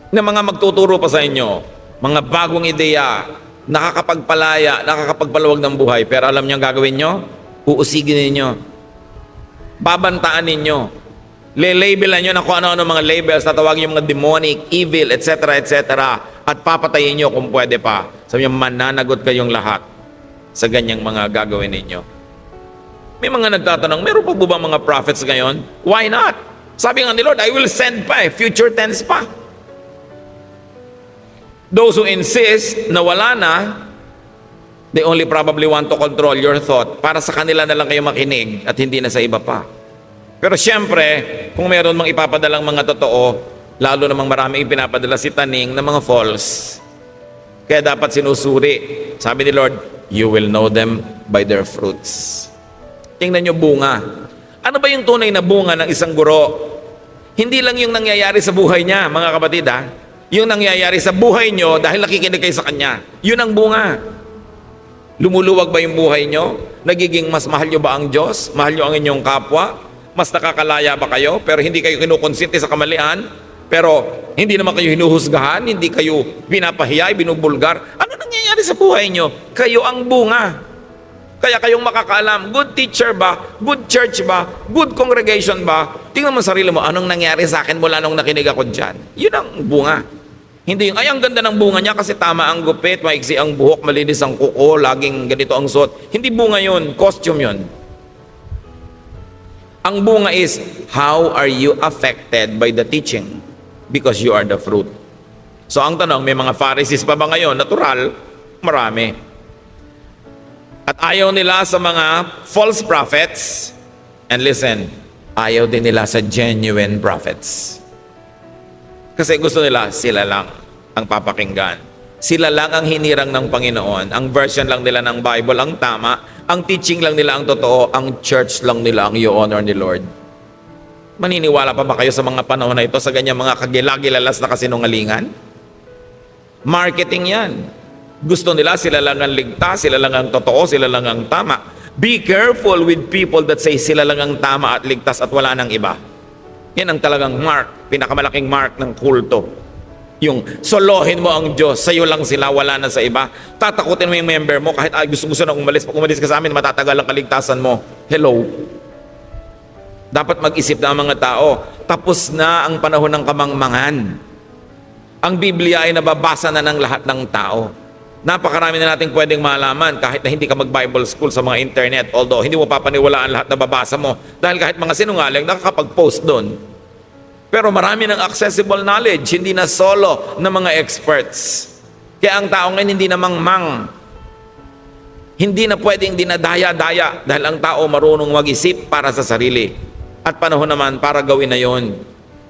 na mga magtuturo pa sa inyo, mga bagong ideya, nakakapagpalaya, nakakapagpaluwag ng buhay. Pero alam niyo ang gagawin niyo? Uusigin ninyo. Babantaan ninyo. Le-labelan nyo na kung ano-ano mga labels, tatawagin yung mga demonic, evil, etc., etc. At papatayin nyo kung pwede pa. Sabi nyo, mananagot kayong lahat sa ganyang mga gagawin ninyo. May mga nagtatanong, meron pa ba mga prophets ngayon? Why not? Sabi nga ni Lord, I will send pa future tense pa. Those who insist na wala na, they only probably want to control your thought para sa kanila na lang kayo makinig at hindi na sa iba pa. Pero siyempre, kung meron mang ipapadalang mga totoo, lalo namang marami ipinapadala si Taning na mga false. Kaya dapat sinusuri. Sabi ni Lord, you will know them by their fruits. Tingnan nyo bunga. Ano ba yung tunay na bunga ng isang guro? Hindi lang yung nangyayari sa buhay niya, mga kapatid ha. Yung nangyayari sa buhay nyo dahil nakikinig kayo sa kanya. Yun ang bunga. Lumuluwag ba yung buhay nyo? Nagiging mas mahal nyo ba ang Diyos? Mahal nyo ang inyong kapwa? Mas nakakalaya ba kayo? Pero hindi kayo kinukonsinte sa kamalian? Pero hindi naman kayo hinuhusgahan? Hindi kayo pinapahiya, binubulgar? Ano nangyayari sa buhay nyo? Kayo ang bunga. Kaya kayong makakaalam, good teacher ba? Good church ba? Good congregation ba? Tingnan mo sarili mo, anong nangyari sa akin mula nung nakinig ako dyan? Yun ang bunga. Hindi yung, ay, ang ganda ng bunga niya kasi tama ang gupit, maiksi ang buhok, malinis ang kuko, laging ganito ang suot. Hindi bunga yun, costume yun. Ang bunga is, how are you affected by the teaching? Because you are the fruit. So ang tanong, may mga Pharisees pa ba ngayon? Natural, marami. At ayaw nila sa mga false prophets. And listen, ayaw din nila sa genuine prophets. Kasi gusto nila, sila lang ang papakinggan. Sila lang ang hinirang ng Panginoon. Ang version lang nila ng Bible ang tama. Ang teaching lang nila ang totoo. Ang church lang nila ang i-honor ni Lord. Maniniwala pa ba kayo sa mga panahon na ito sa ganyang mga kagilagilalas na kasinungalingan? Marketing yan. Gusto nila, sila lang ang ligtas, sila lang ang totoo, sila lang ang tama. Be careful with people that say sila lang ang tama at ligtas at wala nang iba. Yan ang talagang mark, pinakamalaking mark ng kulto. Yung solohin mo ang Diyos, sa'yo lang sila, wala na sa iba. Tatakutin mo yung member mo kahit gusto na umalis. Pag umalis ka sa amin, matatagal ang kaligtasan mo. Hello? Dapat mag-isip na ang mga tao. Tapos na ang panahon ng kamangmangan. Ang Biblia ay nababasa na ng lahat ng tao. Napakarami na nating pwedeng malaman kahit na hindi ka mag-Bible school sa mga internet. Although, hindi mo papaniwalaan lahat na babasa mo. Dahil kahit mga sinungaling, nakakapag-post doon. Pero marami ng accessible knowledge, hindi na solo ng mga experts. Kaya ang tao ngayon hindi na mangmang. Hindi na pwedeng dinadaya-daya dahil ang tao marunong mag-isip para sa sarili. At panahon naman para gawin na yon.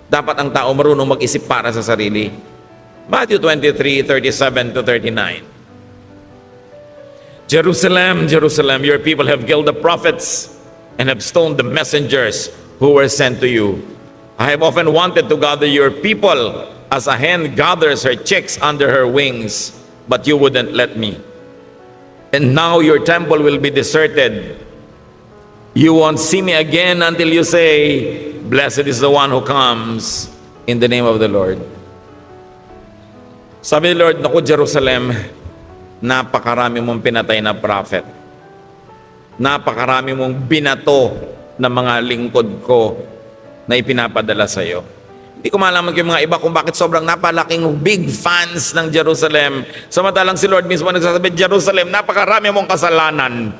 Dapat ang tao marunong mag-isip para sa sarili. Matthew 23:37-39. Jerusalem, Jerusalem, your people have killed the prophets and have stoned the messengers who were sent to you. I have often wanted to gather your people as a hen gathers her chicks under her wings, but you wouldn't let me. And now your temple will be deserted. You won't see me again until you say, blessed is the one who comes in the name of the Lord. Sabi ni Lord, naku Jerusalem, napakarami mong pinatay na prophet. Napakarami mong binato ng mga lingkod ko na ipinapadala sa iyo. Hindi ko malaman yung mga iba kung bakit sobrang napalaking big fans ng Jerusalem. Samantalang si Lord mismo nagsasabi, Jerusalem, napakarami mong kasalanan.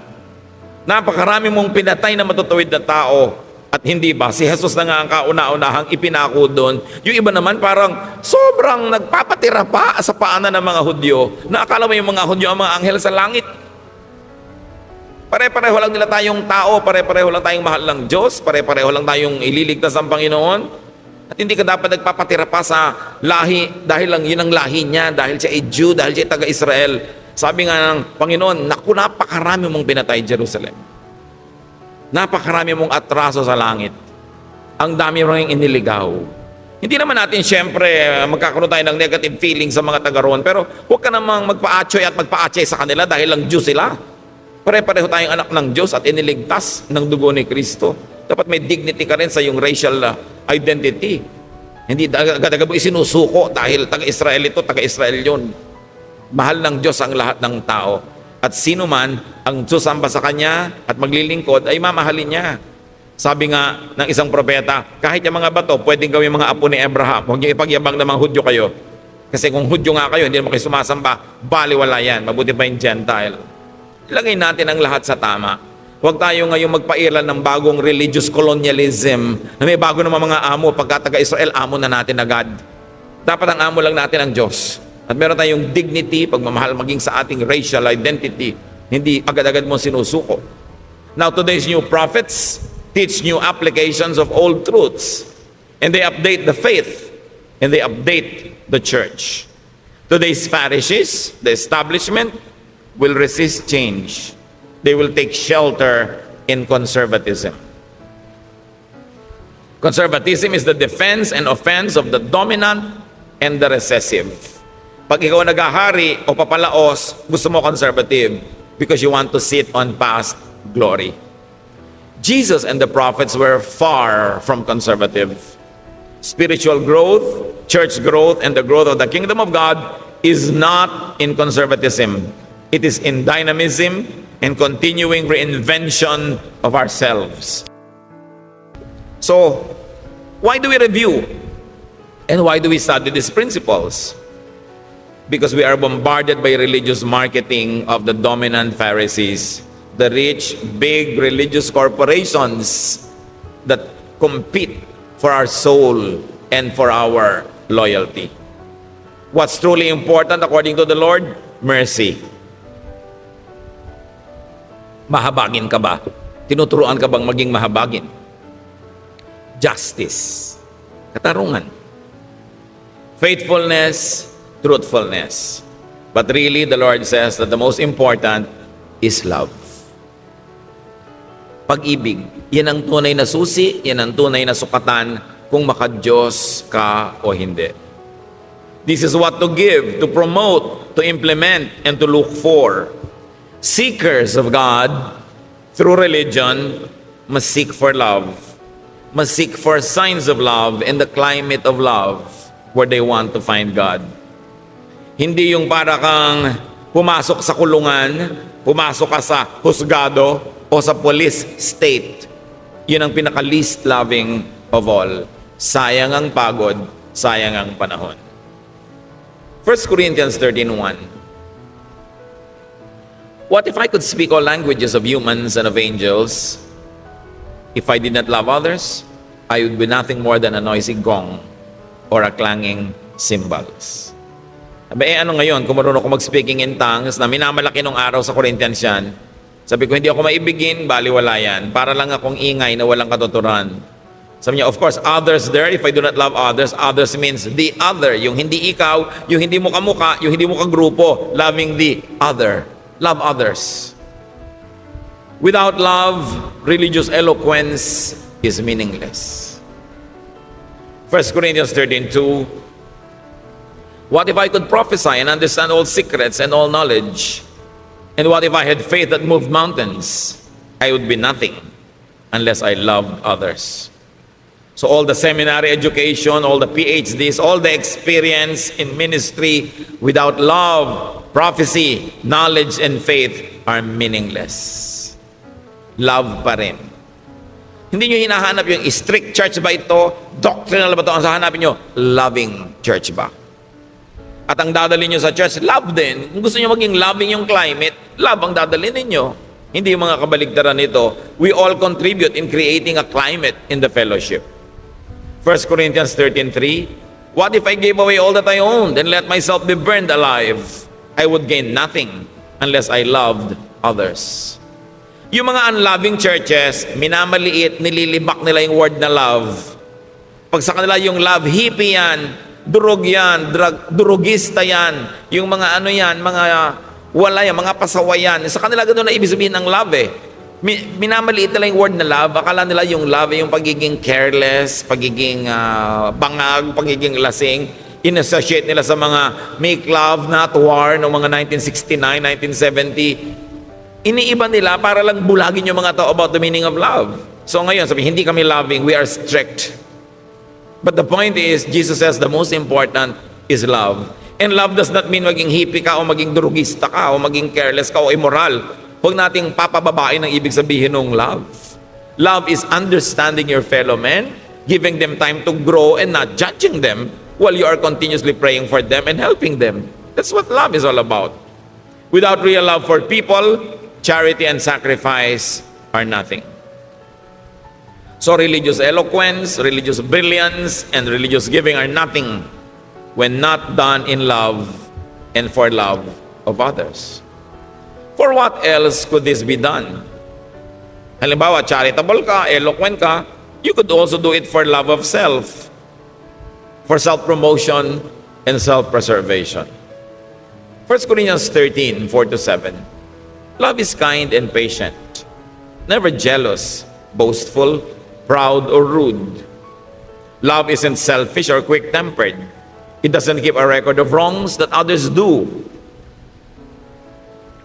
Napakarami mong pinatay na matutuwid na tao. At hindi ba, si Jesus na nga ang kauna-unahang ipinako doon. Yung iba naman parang sobrang nagpapatira pa sa paanan ng mga Hudyo na akala mo yung mga Hudyo ang mga anghel sa langit. Pare-pareho lang nila tayong tao, pare-pareho lang tayong mahal ng Diyos, pare-pareho lang tayong ililigtas ng Panginoon. At hindi ka dapat nagpapatira pa sa lahi dahil lang yun ang lahi niya, dahil siya ay Jew, dahil siya ay taga-Israel. Sabi nga ng Panginoon, naku, napakarami mong pinatay Jerusalem. Napakarami mong atraso sa langit. Ang dami rin iniligaw. Hindi naman natin siyempre magkakaroon tayo ng negative feeling sa mga taga roon, pero huwag ka namang magpa-atsoy at magpa-atsoy sa kanila dahil lang Diyos sila. Pare-pareho tayong anak ng Diyos at iniligtas ng dugo ni Kristo. Dapat may dignity ka rin sa iyong racial identity. Hindi agad-agad mo isinusuko dahil taga-Israel ito, taga-Israel yun. Mahal ng Diyos ang lahat ng tao. At sino man ang susamba sa Kanya at maglilingkod ay mamahalin niya. Sabi nga ng isang propeta, kahit yung mga bato, pwedeng gawin mga apo ni Abraham. Huwag niyo ipagyabang na mga Hudyo kayo. Kasi kung Hudyo nga kayo, hindi naman kayo sumasamba, baliwala yan. Mabuti pa yung Gentile. Ilagay natin ang lahat sa tama. Huwag tayo ngayong magpairal ng bagong religious colonialism na may bago naman mga amo. Pagka taga-Israel, amo na natin agad. Dapat ang amo lang natin ang Diyos. At meron tayong dignity, pagmamahal maging sa ating racial identity. Hindi agad-agad mo sinusuko. Now, today's new prophets teach new applications of old truths. And they update the faith. And they update the church. Today's Pharisees, the establishment, will resist change. They will take shelter in conservatism. Conservatism is the defense and offense of the dominant and the recessive. Pag ikaw naghahari o papalaos, gusto mo conservative because you want to sit on past glory. Jesus and the prophets were far from conservative. Spiritual growth, church growth, and the growth of the kingdom of God is not in conservatism. It is in dynamism and continuing reinvention of ourselves. So, why do we review? And why do we study these principles? Because we are bombarded by religious marketing of the dominant Pharisees, the rich, big religious corporations that compete for our soul and for our loyalty. What's truly important according to the Lord? Mercy. Mahabagin ka ba? Tinuturuan ka bang maging mahabagin? Justice. Katarungan. Faithfulness, truthfulness. But really, the Lord says that the most important is love. Pag-ibig. Yan ang tunay na susi, yan ang tunay na sukatan kung maka-Diyos ka o hindi. This is what to give, to promote, to implement, and to look for. Seekers of God through religion must seek for love, must seek for signs of love in the climate of love where they want to find God. Hindi yung para kang pumasok sa kulungan, pumasok ka sa husgado o sa police state. Yun ang pinaka-least loving of all. Sayang ang pagod, sayang ang panahon. 1 Corinthians 13:1. What if I could speak all languages of humans and of angels? If I did not love others, I would be nothing more than a noisy gong or a clanging cymbals. Sabi, ano ngayon, kung marunong ko mag-speaking in tongues, na minamalaki nung araw sa Corinthians yan, sabi ko, hindi ako maibigin, baliwala yan. Para lang akong ingay na walang katuturan. Sabi niya, of course, others there, if I do not love others, others means the other. Yung hindi ikaw, yung hindi mo kamuka, yung hindi mo kagrupo, loving the other. Love others. Without love, religious eloquence is meaningless. 1 Corinthians 13:2. What if I could prophesy and understand all secrets and all knowledge? And what if I had faith that moved mountains? I would be nothing unless I loved others. So all the seminary education, all the PhDs, all the experience in ministry, without love, prophecy, knowledge, and faith are meaningless. Love pa rin. Hindi nyo hinahanap yung strict church ba ito? Doctrinal ba ito? Ang hahanapin nyo, loving church ba? At ang dadalhin nyo sa church, love din. Kung gusto nyo maging loving yung climate, love ang dadalhin ninyo. Hindi yung mga kabaligtaran nito. We all contribute in creating a climate in the fellowship. 1 Corinthians 13:3. What if I gave away all that I owned and let myself be burned alive? I would gain nothing unless I loved others. Yung mga unloving churches, minamaliit, nililibak nila yung word na love. Pag sa kanila yung love, hippie yan, durog yan, durugista yan, yung mga ano yan, mga wala yan, mga pasaway yan. Sa kanila gano'n na ibig sabihin ng love eh. Minamaliit nila yung word na love. Akala nila yung love yung pagiging careless, pagiging bangag, pagiging lasing. In-associate nila sa mga make love, not war, noong mga 1969, 1970. Iniiba nila para lang bulagin yung mga tao about the meaning of love. So ngayon, sabi, hindi kami loving, we are strict. But the point is, Jesus says the most important is love. And love does not mean maging hippie ka o maging drugista ka o maging careless ka o immoral. Huwag nating papababain ang ibig sabihin ng love. Love is understanding your fellow men, giving them time to grow and not judging them while you are continuously praying for them and helping them. That's what love is all about. Without real love for people, charity and sacrifice are nothing. So religious eloquence, religious brilliance, and religious giving are nothing when not done in love and for love of others. For what else could this be done? Halimbawa, charitable ka, eloquent ka, you could also do it for love of self, for self-promotion and self-preservation. 1 Corinthians 13, 4-7. Love is kind and patient, never jealous, boastful, proud, or rude. Love isn't selfish or quick-tempered. It doesn't keep a record of wrongs that others do.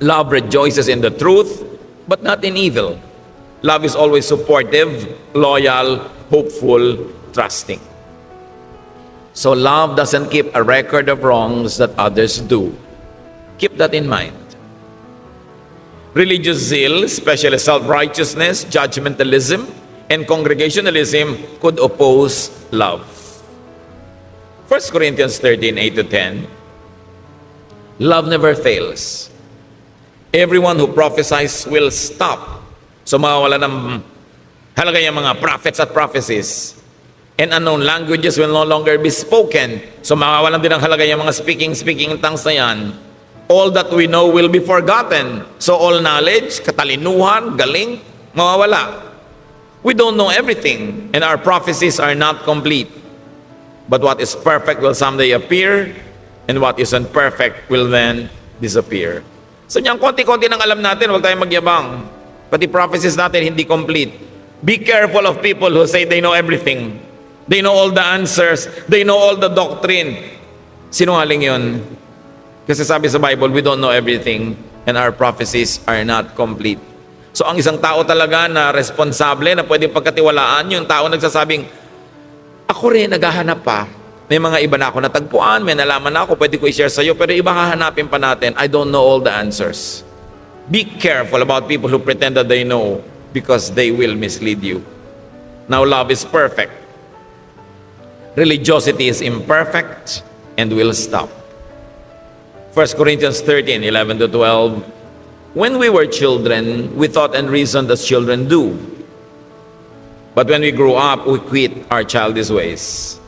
Love rejoices in the truth, but not in evil. Love is always supportive, loyal, hopeful, trusting. So love doesn't keep a record of wrongs that others do. Keep that in mind. Religious zeal, especially self-righteousness, judgmentalism, and congregationalism could oppose love. 1 Corinthians 13, 8-10. Love never fails. Everyone who prophesies will stop. So mawawala ng halaga yung mga prophets at prophecies. And unknown languages will no longer be spoken. So mawawalan din ang halaga yung mga speaking tongues na yan. All that we know will be forgotten. So all knowledge, katalinuhan, galing, mawawala. We don't know everything, and our prophecies are not complete. But what is perfect will someday appear, and what isn't perfect will then disappear. So niyang konti-konti nang alam natin, huwag tayong magyabang. Pati prophecies natin hindi complete. Be careful of people who say they know everything. They know all the answers. They know all the doctrine. Sinungaling yun. Kasi sabi sa Bible, we don't know everything, and our prophecies are not complete. So ang isang tao talaga na responsable, na pwedeng pagkatiwalaan, yung tao nagsasabing, ako rin, naghahanap pa. May mga iba na ako natagpuan, may nalaman na ako, pwede ko i-share sa'yo, pero iba hahanapin pa natin. I don't know all the answers. Be careful about people who pretend that they know, because they will mislead you. Now, love is perfect. Religiosity is imperfect and will stop. 1 Corinthians 13, 11-12. When we were children, we thought and reasoned as children do. But when we grew up, we quit our childish ways.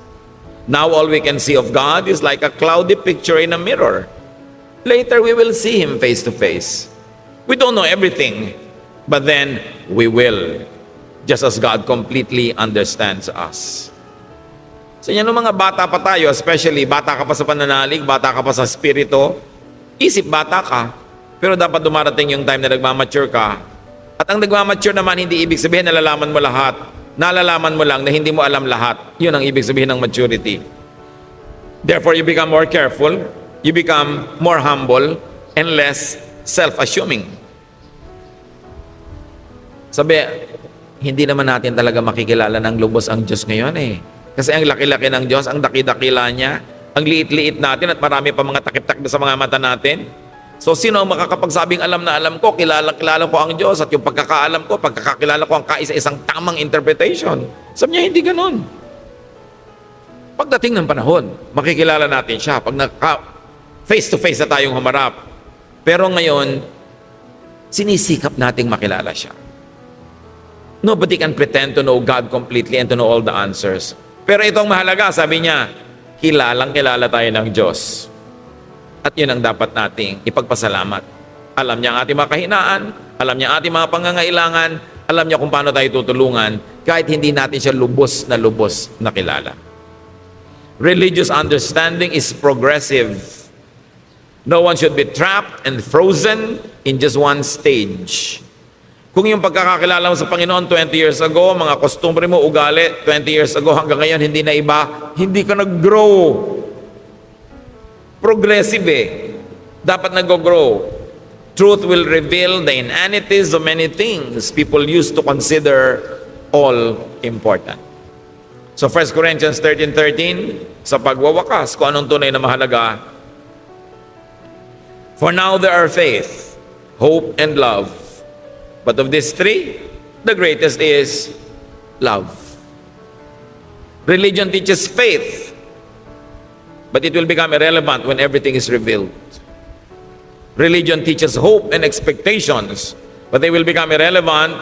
Now all we can see of God is like a cloudy picture in a mirror. Later we will see Him face to face. We don't know everything, but then we will, just as God completely understands us. So yan mga bata pa tayo, especially bata ka pa sa pananalig, bata ka pa sa spirito, isip bata ka, pero dapat dumarating yung time na nagmamature ka. At ang nagmamature naman, hindi ibig sabihin nalalaman mo lahat. Nalalaman mo lang na hindi mo alam lahat. Yun ang ibig sabihin ng maturity. Therefore, you become more careful, you become more humble, and less self-assuming. Sabi, hindi naman natin talaga makikilala ng lubos ang Diyos ngayon eh. Kasi ang laki-laki ng Diyos, ang daki-dakila niya, ang liit-liit natin at marami pa mga takip-takip sa mga mata natin. So sino ang makakapagsabing alam na alam ko, kilala ko ang Diyos at yung pagkakaalam ko, pagkakakilala ko ang kaisa-isang tamang interpretation. Sabi niya, hindi ganun. Pagdating ng panahon, makikilala natin siya. Pag face-to-face na tayong humarap. Pero ngayon, sinisikap nating makilala siya. Nobody can pretend to know God completely and to know all the answers. Pero itong mahalaga, sabi niya, kilalang-kilala tayo ng Diyos. At yun ang dapat nating ipagpasalamat. Alam niya ang ating mga kahinaan, alam niya ang ating mga pangangailangan, alam niya kung paano tayo tutulungan, kahit hindi natin siya lubos na kilala. Religious understanding is progressive. No one should be trapped and frozen in just one stage. Kung yung pagkakakilala mo sa Panginoon 20 years ago, mga kostumbre mo, ugali, 20 years ago hanggang ngayon, hindi na iba, hindi ka nag-grow. Progressive eh. Dapat nag-grow. Truth will reveal the inanities of many things people used to consider all important. So 1 Corinthians 13:13, sa pagwawakas, kung anong tunay na mahalaga. For now there are faith, hope, and love. But of these three, The greatest is love. Religion teaches faith, but it will become irrelevant when everything is revealed. Religion teaches hope and expectations, but they will become irrelevant.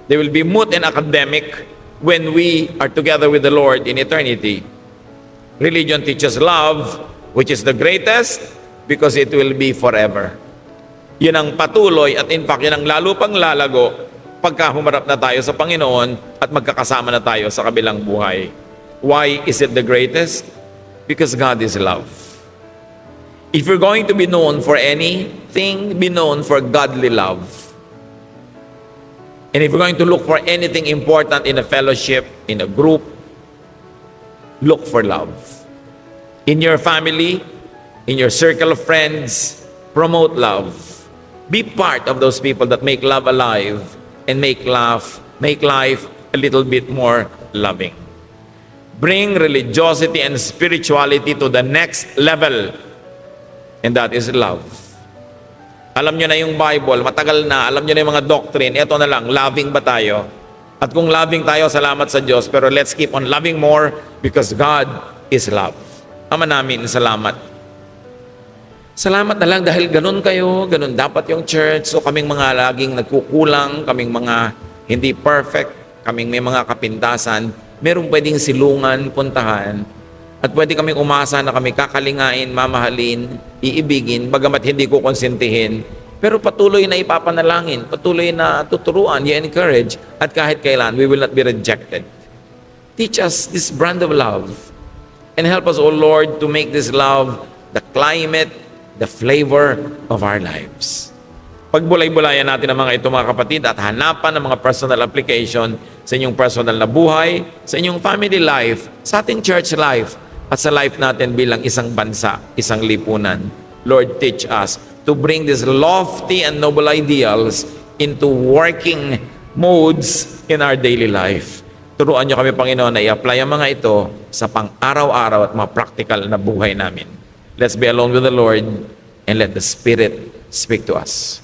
They will be moot and academic when we are together with the Lord in eternity. Religion teaches love, which is the greatest, because it will be forever. Yun ang patuloy at in fact, yun ang lalo pang lalago pagka humarap na tayo sa Panginoon at magkakasama na tayo sa kabilang buhay. Why is it the greatest? Because God is love. If you're going to be known for anything, be known for godly love. And if you're going to look for anything important in a fellowship, in a group, look for love. In your family, in your circle of friends, promote love. Be part of those people that make love alive and make life a little bit more loving. Bring religiosity and spirituality to the next level, and that is love. Alam nyo na yung Bible, matagal na, alam nyo na yung mga doctrine, eto na lang, loving ba tayo? At kung loving tayo, salamat sa Diyos, pero let's keep on loving more because God is love. Ama namin, salamat. Salamat na lang dahil ganun kayo, ganun dapat yung church. So kaming mga laging nagkukulang, kaming mga hindi perfect, kaming may mga kapintasan, merong pwedeng silungan, puntahan, at pwede kaming umasa na kami kakalingain, mamahalin, iibigin, bagamat hindi ko konsentihin, pero patuloy na ipapanalangin, patuloy na tuturuan, i-encourage, at kahit kailan, we will not be rejected. Teach us this brand of love, and help us, O Lord, to make this love the climate, the flavor of our lives. Pagbulay-bulayan natin ang mga ito, mga kapatid, at hanapan ng mga personal application sa inyong personal na buhay, sa inyong family life, sa ating church life, at sa life natin bilang isang bansa, isang lipunan. Lord, teach us to bring these lofty and noble ideals into working modes in our daily life. Turuan niyo kami, Panginoon, na i-apply ang mga ito sa pang-araw-araw at mga practical na buhay namin. Let's be alone with the Lord and let the Spirit speak to us.